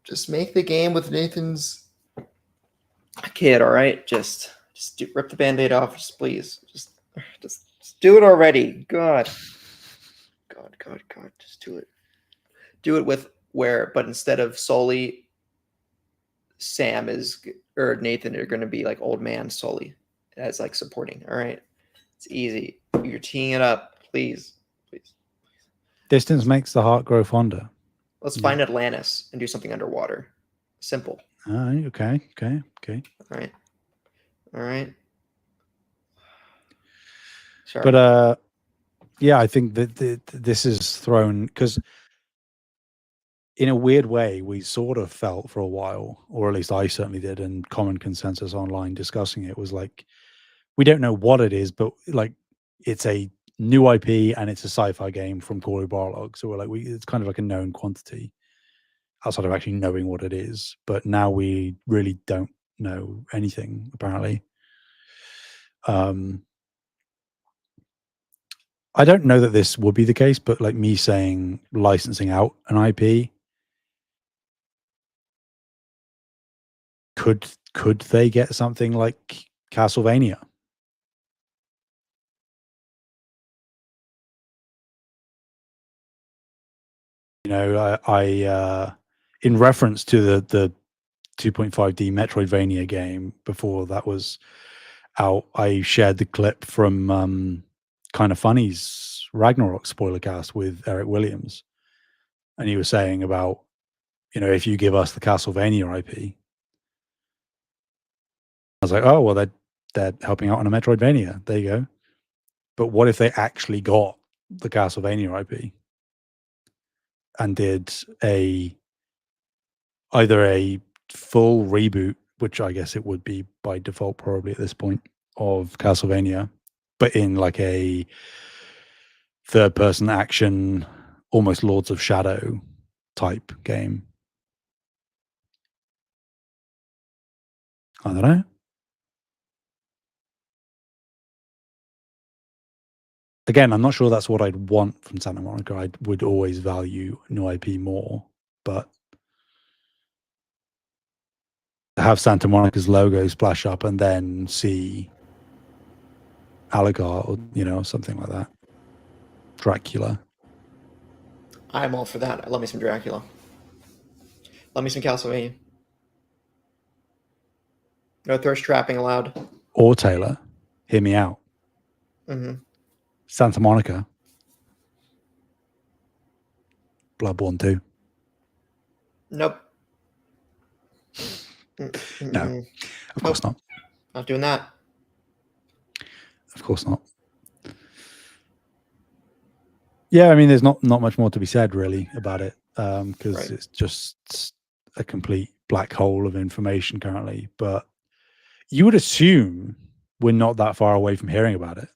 S1: Just make the game with Nathan's kid, all right? Just rip the Band-Aid off, just please. Just do it already. God, just do it. Do it with but instead of Sully, Sam or Nathan are going to be like old man Sully as like supporting. All right, it's easy. You're teeing it up, please.
S2: Distance makes the heart grow fonder.
S1: Let's find Atlantis and do something underwater. Simple.
S2: Okay.
S1: All right. Sorry.
S2: But yeah, I think that this is thrown, because in a weird way, we sort of felt for a while, or at least I certainly did, and common consensus online discussing it was like, we don't know what it is, but like it's a new IP and it's a sci-fi game from Corey Barlog. So we're like, it's kind of like a known quantity outside of actually knowing what it is. But now we really don't know anything, apparently. I don't know that this would be the case, but like me saying licensing out an IP, could they get something like Castlevania? You know, I in reference to the 2.5D Metroidvania game before that was out, I shared the clip from Kind of Funny's Ragnarok spoiler cast with Eric Williams, and he was saying about, if you give us the Castlevania IP, I was like, oh well, they're helping out on a Metroidvania. There you go. But what if they actually got the Castlevania IP and did either a full reboot, which I guess it would be by default probably at this point, of Castlevania, but in like a third person action, almost Lords of Shadow type game? I don't know. Again, I'm not sure that's what I'd want from Santa Monica. I would always value new IP more, but have Santa Monica's logo splash up and then see Alligar or something like that. Dracula.
S1: I'm all for that. Love me some Dracula. Love me some Castlevania. No thirst trapping allowed.
S2: Or Taylor, hear me out.
S1: Mm-hmm.
S2: Santa Monica. Bloodborne 2.
S1: Nope.
S2: No, of course not.
S1: Not doing that.
S2: Of course not. Yeah, I mean, there's not much more to be said really about it, because
S1: Right.
S2: it's just a complete black hole of information currently. But you would assume we're not that far away from hearing about it,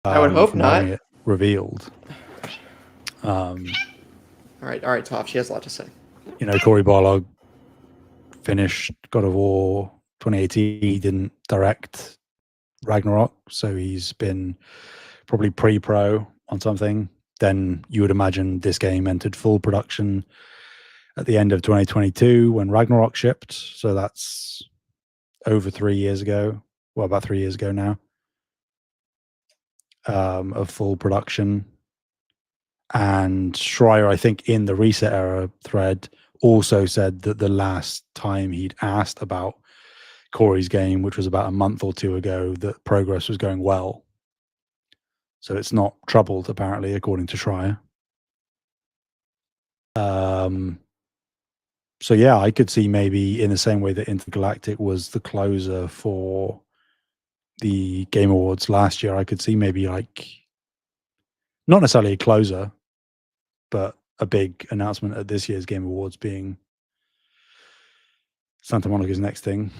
S1: I would hope
S2: from having
S1: not.
S2: it revealed.
S1: All right, Toph. She has a lot to say.
S2: You know, Cory Barlog finished God of War 2018. He didn't direct Ragnarok, so he's been probably pre-pro on something. Then you would imagine this game entered full production at the end of 2022 when Ragnarok shipped. So that's over 3 years ago. Well, about 3 years ago now, of full production. And Schreier, I think, in the Reset Era thread, also said that the last time he'd asked about Corey's game, which was about a month or two ago, that progress was going well. So it's not troubled, apparently, according to Schreier. So yeah, I could see maybe in the same way that Intergalactic was the closer for the Game Awards last year, I could see maybe like not necessarily a closer, but a big announcement at this year's Game Awards being Santa Monica's next thing.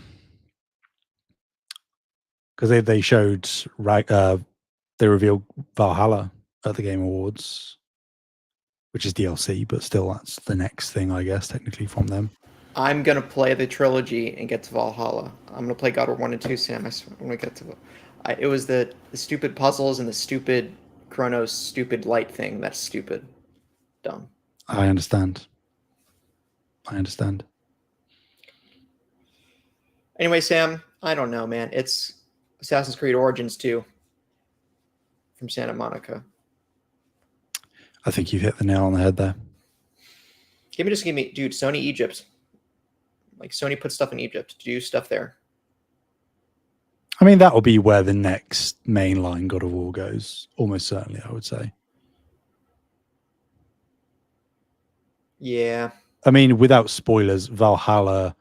S2: Because they showed they revealed Valhalla at the Game Awards, which is DLC, but still that's the next thing, I guess, technically from them.
S1: I'm gonna play the trilogy and get to Valhalla. I'm gonna play God of War 1 and 2, Sam. I swear, when we get to it was the stupid puzzles and the stupid Chronos stupid light thing. That's stupid. Dumb.
S2: I understand.
S1: Anyway, Sam, I don't know, man. It's Assassin's Creed Origins 2 from Santa Monica.
S2: I think you've hit the nail on the head there.
S1: Give me, dude, Sony Egypt. Like, Sony puts stuff in Egypt. Do stuff there.
S2: I mean, that will be where the next mainline God of War goes. Almost certainly, I would say.
S1: Yeah.
S2: I mean, without spoilers, Valhalla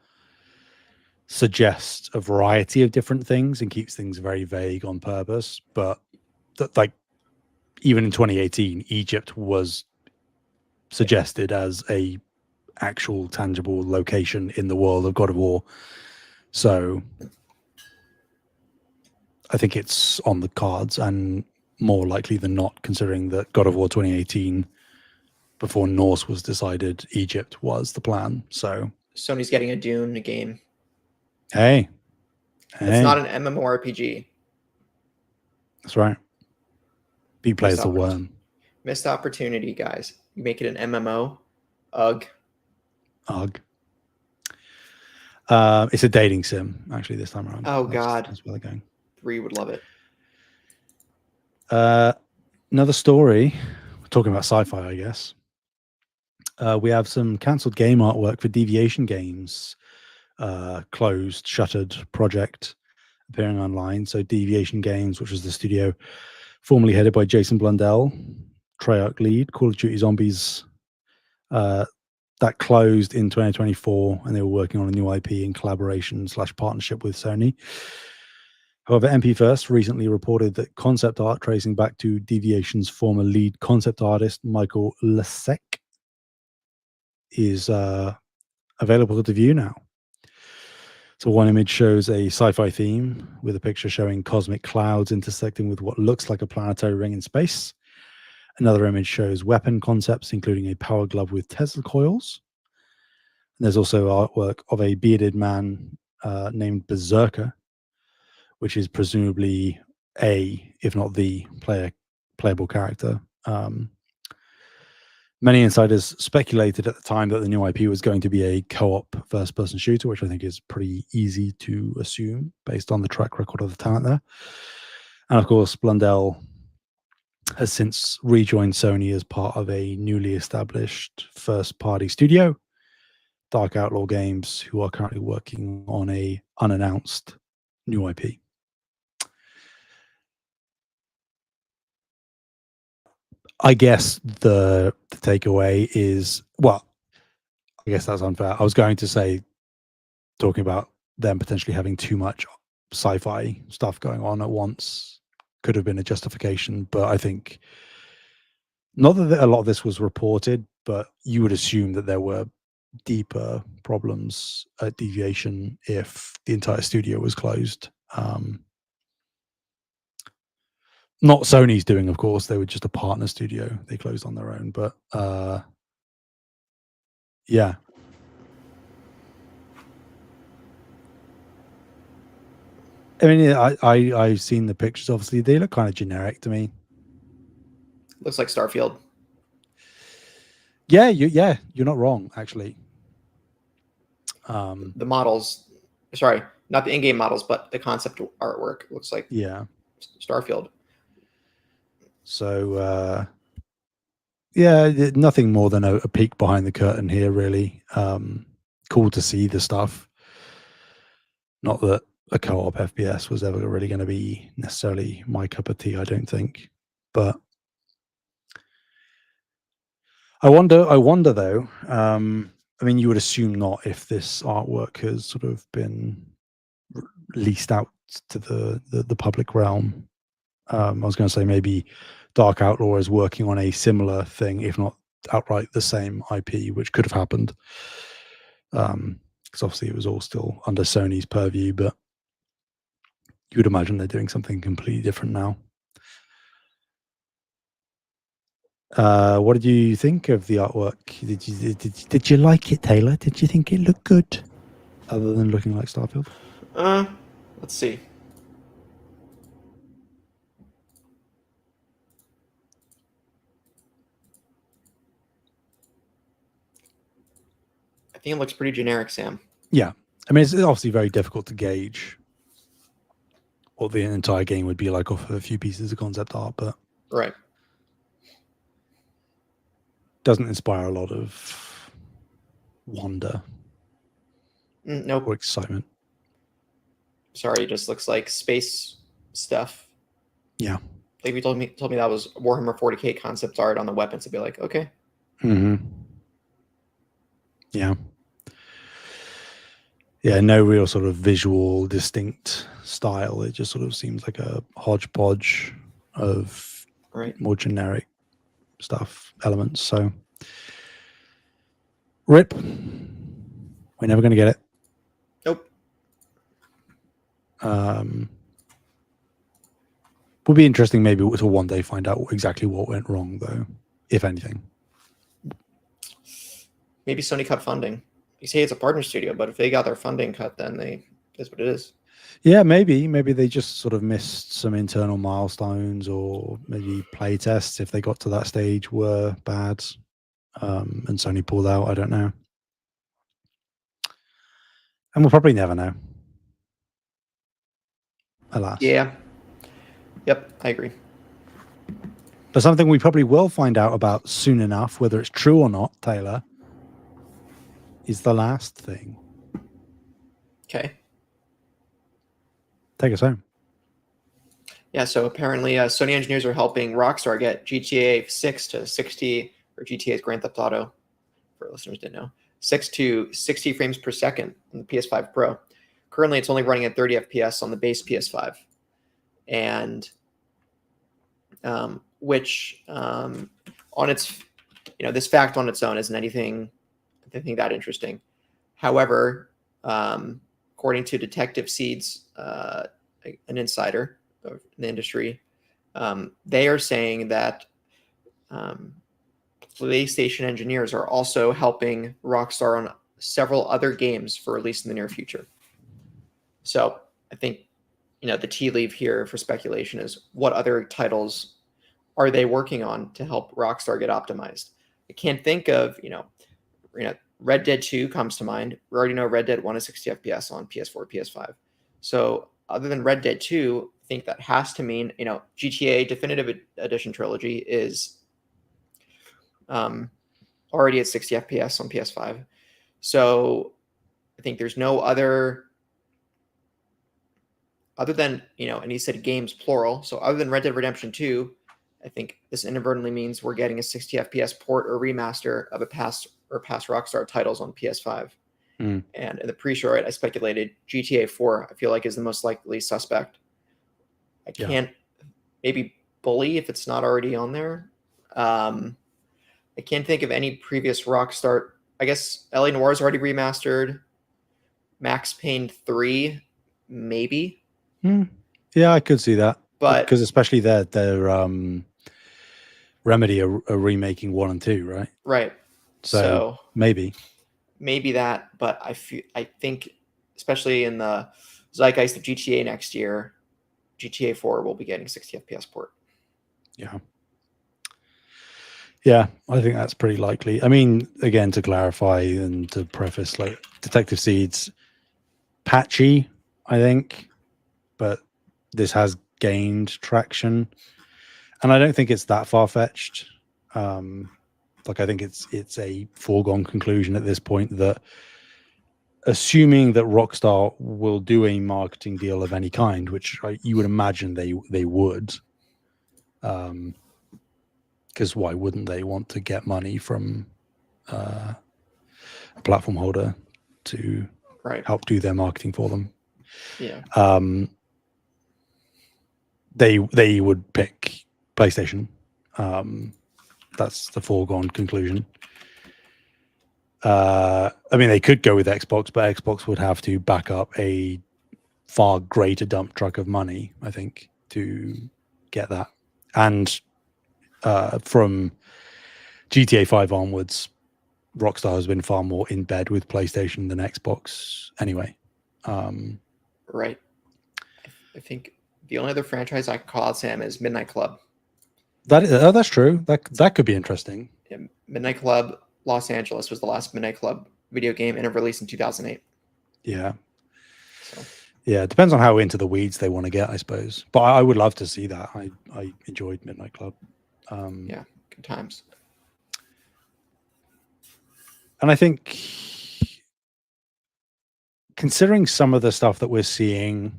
S2: suggests a variety of different things and keeps things very vague on purpose. But like, even in 2018, Egypt was suggested as a actual tangible location in the world of God of War. So I think it's on the cards, and more likely than not, considering that God of War 2018, before Norse was decided, Egypt was the plan. So
S1: Sony's getting a Dune game.
S2: Hey.
S1: It's not an MMORPG.
S2: That's right. B plays the worm.
S1: Missed opportunity, guys. You make it an MMO. Ugh.
S2: It's a dating sim, actually, this time around.
S1: Oh, God.
S2: That's where they're going.
S1: 3 would love it.
S2: Another story. We're talking about sci-fi, I guess. We have some cancelled game artwork for Deviation Games. Closed, shuttered project appearing online. So Deviation Games, which was the studio formerly headed by Jason Blundell, Treyarch lead, Call of Duty Zombies, that closed in 2024, and they were working on a new IP in collaboration/partnership with Sony. However, MP First recently reported that concept art tracing back to Deviation's former lead concept artist, Michael Lasek, is available to view now. So one image shows a sci-fi theme with a picture showing cosmic clouds intersecting with what looks like a planetary ring in space. Another image shows weapon concepts, including a power glove with Tesla coils. And there's also artwork of a bearded man named Berserker, which is presumably if not the playable character. Many insiders speculated at the time that the new IP was going to be a co-op first-person shooter, which I think is pretty easy to assume based on the track record of the talent there. And of course, Blundell has since rejoined Sony as part of a newly established first-party studio, Dark Outlaw Games, who are currently working on a unannounced new IP. I guess the takeaway is, well, I guess that's unfair. I was going to say, talking about them potentially having too much sci-fi stuff going on at once could have been a justification. But I think not that a lot of this was reported, but you would assume that there were deeper problems at Deviation if the entire studio was closed. Not Sony's doing, of course. They were just a partner studio. They closed on their own. But yeah. I mean, I've seen the pictures. Obviously, they look kind of generic to me.
S1: Looks like Starfield.
S2: Yeah, you're not wrong, actually.
S1: The models, sorry, not the in-game models, but the concept artwork looks like Starfield.
S2: So yeah, nothing more than a peek behind the curtain here, really. Cool to see the stuff. Not that a co-op FPS was ever really going to be necessarily my cup of tea, I don't think. But I wonder though. I mean, you would assume not if this artwork has sort of been leased out to the public realm. I was going to say maybe Dark Outlaw is working on a similar thing, if not outright the same IP, which could have happened. Because obviously it was all still under Sony's purview, but you would imagine they're doing something completely different now. What did you think of the artwork? Did you like it, Taylor? Did you think it looked good, other than looking like Starfield?
S1: Let's see. I think it looks pretty generic, Sam.
S2: Yeah. I mean, it's obviously very difficult to gauge what the entire game would be like off of a few pieces of concept art, but
S1: right.
S2: Doesn't inspire a lot of wonder
S1: Nope.
S2: or excitement.
S1: Sorry, it just looks like space stuff.
S2: Yeah.
S1: Like if you told me that was Warhammer 40K concept art on the weapons, I'd be like, okay.
S2: Mm-hmm. Yeah. Yeah, no real sort of visual distinct style. It just sort of seems like a hodgepodge of more generic stuff, elements. So rip. We're never going to get it.
S1: Nope.
S2: Would be interesting maybe to one day find out exactly what went wrong, though, if anything.
S1: Maybe Sony cut funding. You say it's a partner studio, but if they got their funding cut, then that's what it is.
S2: Yeah, maybe they just sort of missed some internal milestones, or maybe play tests if they got to that stage were bad, and Sony pulled out. I don't know, and we'll probably never know. Alas.
S1: Yeah. Yep, I agree.
S2: But something we probably will find out about soon enough, whether it's true or not, Taylor, is the last thing.
S1: Okay.
S2: Take us home.
S1: Yeah, so apparently Sony engineers are helping Rockstar get GTA 6 to 60, or GTA's Grand Theft Auto, for listeners didn't know, 6 to 60 frames per second on the PS5 Pro. Currently, it's only running at 30 FPS on the base PS5. And which on its, this fact on its own isn't anything that interesting. However, according to Detective Seeds, an insider in the industry, they are saying that PlayStation engineers are also helping Rockstar on several other games for release in the near future. So I think, the tea leaf here for speculation is what other titles are they working on to help Rockstar get optimized? I can't think of, Red Dead 2 comes to mind. We already know Red Dead 1 is 60 FPS on PS4, PS5. So other than Red Dead 2, I think that has to mean, GTA Definitive Edition Trilogy is already at 60 FPS on PS5. So I think there's no other than, and he said games plural. So other than Red Dead Redemption 2, I think this inadvertently means we're getting a 60 FPS port or remaster of past Rockstar titles on PS5.
S2: Mm.
S1: And in the pre-show, I speculated GTA 4. I feel like is the most likely suspect. I
S2: Yeah.
S1: can't maybe Bully if it's not already on there. I can't think of any previous Rockstar. I guess LA Noir is already remastered. Max Payne 3, maybe.
S2: Yeah, I could see that.
S1: But
S2: because especially their Remedy are remaking 1 and 2, right?
S1: right.
S2: So maybe
S1: that, but I think especially in the zeitgeist of GTA next year, GTA 4 will be getting 60 FPS port.
S2: Yeah. Yeah, I think that's pretty likely. I mean, again, to clarify and to preface, like Detective Seeds, patchy, I think, but this has gained traction, and I don't think it's that far fetched. Like I think it's a foregone conclusion at this point that, assuming that Rockstar will do a marketing deal of any kind, which you would imagine they would, because why wouldn't they want to get money from a platform holder to help do their marketing for them?
S1: Yeah.
S2: They would pick PlayStation. That's the foregone conclusion. I mean, they could go with Xbox, but Xbox would have to back up a far greater dump truck of money, I think, to get that. And from GTA 5 onwards, Rockstar has been far more in bed with PlayStation than Xbox anyway.
S1: Right. I think the only other franchise I can call out, Sam, is Midnight Club.
S2: That's true. That could be interesting.
S1: Yeah, Midnight Club Los Angeles was the last Midnight Club video game, and it released in 2008.
S2: Yeah.
S1: So.
S2: Yeah, it depends on how into the weeds they want to get, I suppose. But I would love to see that. I enjoyed Midnight Club.
S1: Yeah, good times.
S2: And I think, considering some of the stuff that we're seeing,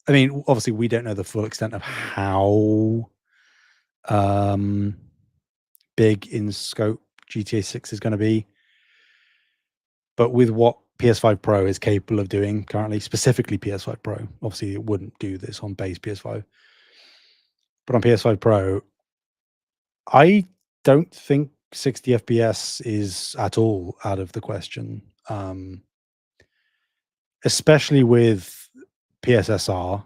S2: I mean, obviously we don't know the full extent of how big in scope GTA 6 is going to be. But with what PS5 Pro is capable of doing currently, specifically PS5 Pro, obviously it wouldn't do this on base PS5. But on PS5 Pro, I don't think 60 FPS is at all out of the question. Especially with PSSR,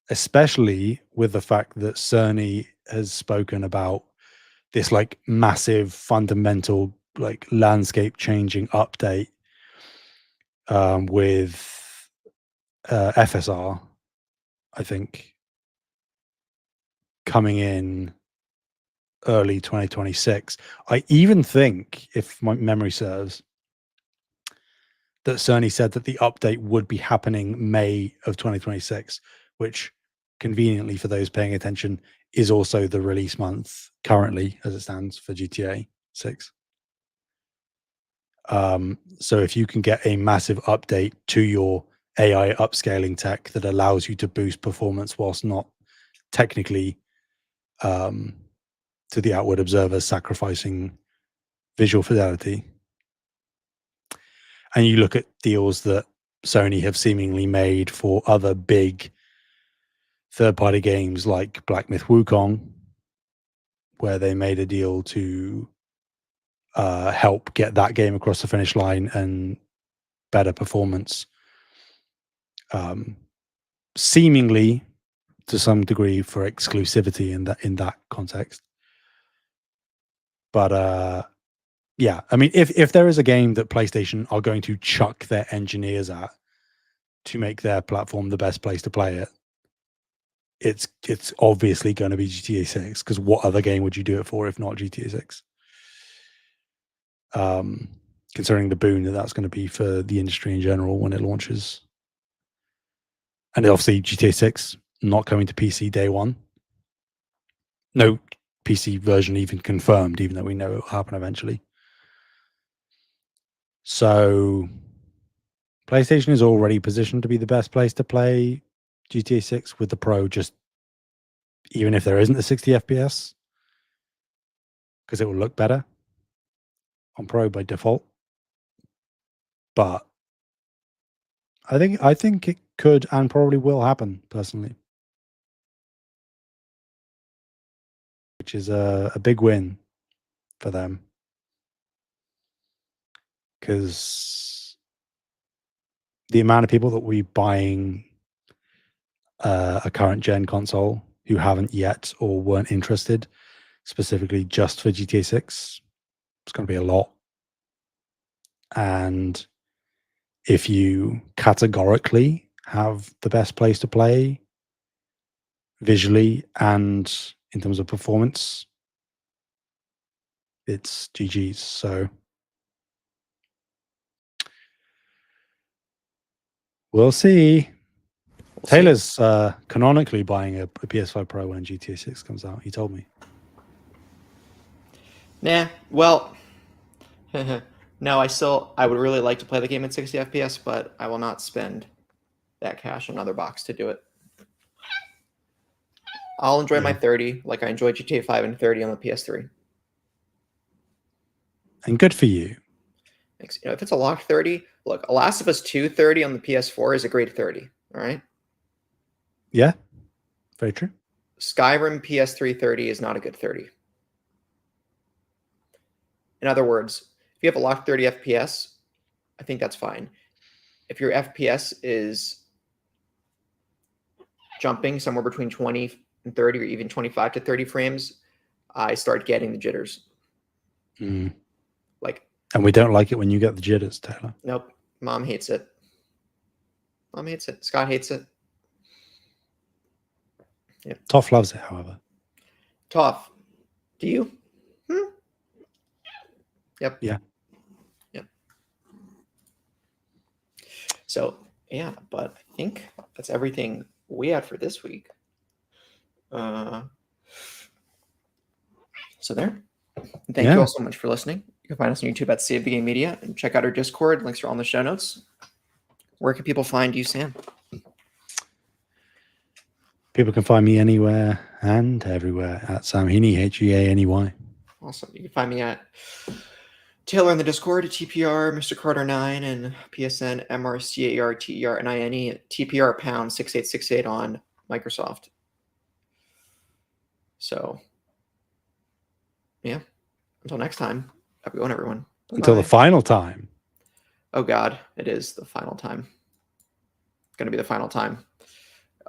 S2: especially with the fact that Sony has spoken about this like massive fundamental like landscape changing update with FSR, I think, coming in early 2026. I even think, if my memory serves, that Sony said that the update would be happening May of 2026, which conveniently for those paying attention is also the release month currently as it stands for GTA 6. So if you can get a massive update to your AI upscaling tech that allows you to boost performance whilst not technically, to the outward observer, sacrificing visual fidelity, and you look at deals that Sony have seemingly made for other big third-party games like Black Myth Wukong, where they made a deal to help get that game across the finish line and better performance, seemingly to some degree for exclusivity in that context. But yeah, I mean, if there is a game that PlayStation are going to chuck their engineers at to make their platform the best place to play it, it's obviously going to be GTA 6, because what other game would you do it for if not GTA 6? Considering the boon that's going to be for the industry in general when it launches. And obviously GTA 6 not coming to PC day one. No PC version even confirmed, even though we know it will happen eventually. So PlayStation is already positioned to be the best place to play GTA 6 with the Pro, just even if there isn't a 60 FPS, because it will look better on Pro by default. but I think it could and probably will happen personally, which is a big win for them, because the amount of people that we buying a current gen console who haven't yet or weren't interested specifically just for GTA 6, it's going to be a lot. And if you categorically have the best place to play visually and in terms of performance, it's GG's. So we'll see.
S1: We'll see.
S2: Taylor's canonically buying a PS5 Pro when GTA 6 comes out. He told me.
S1: Nah, well, no, I would really like to play the game at 60 FPS, but I will not spend that cash on another box to do it. I'll enjoy my 30 like I enjoyed GTA 5 and 30 on the PS3.
S2: And good for you.
S1: If it's a locked 30, look, a Last of Us 2 30 on the PS4 is a great 30, all right?
S2: Yeah, very true.
S1: Skyrim PS3 30 is not a good 30. In other words, if you have a locked 30 FPS, I think that's fine. If your FPS is jumping somewhere between 20 and 30 or even 25 to 30 frames, I start getting the jitters. Like,
S2: and we don't like it when you get the jitters, Taylor.
S1: Nope. Mom hates it. Mom hates it. Scott hates it. Yeah.
S2: Toph loves it, however.
S1: Toph, do you? Yep.
S2: Yeah.
S1: Yep. So, yeah, but I think that's everything we had for this week. So there. Thank you all so much for listening. You can find us on YouTube at Save the Game Media and check out our Discord. Links are all in the show notes. Where can people find you, Sam?
S2: People can find me anywhere and everywhere at Sam Heaney, Heaney.
S1: Awesome. You can find me at Taylor in the Discord, TPR, Mr. Carter9, and PSN, MRCARTERNINE, TPR pound 6868 on Microsoft. So, yeah. Until next time, have a good one, everyone.
S2: Until the final time.
S1: Oh, God. It is the final time. It's going to be the final time.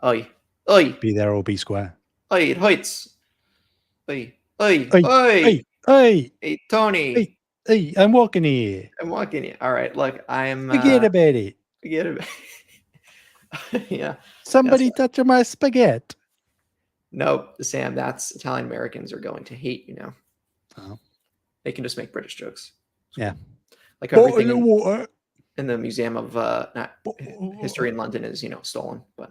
S1: Oi. Oi.
S2: Be there or be square.
S1: Oi, it hurts. Oi. Oi.
S2: Oi.
S1: Oi.
S2: Oi.
S1: Hey, Tony.
S2: Hey. Hey, I'm walking here.
S1: I'm walking here. All right. Look, I'm...
S2: Forget about it.
S1: Forget about it. Yeah.
S2: Somebody touching my spaghetti.
S1: Nope, Sam, that's Italian Americans are going to hate, you know.
S2: Oh.
S1: They can just make British jokes.
S2: Yeah.
S1: Like everything in the Museum of History in London is, stolen. But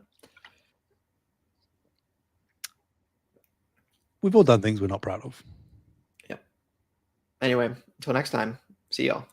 S2: we've all done things we're not proud of.
S1: Yep. Anyway, until next time, see y'all.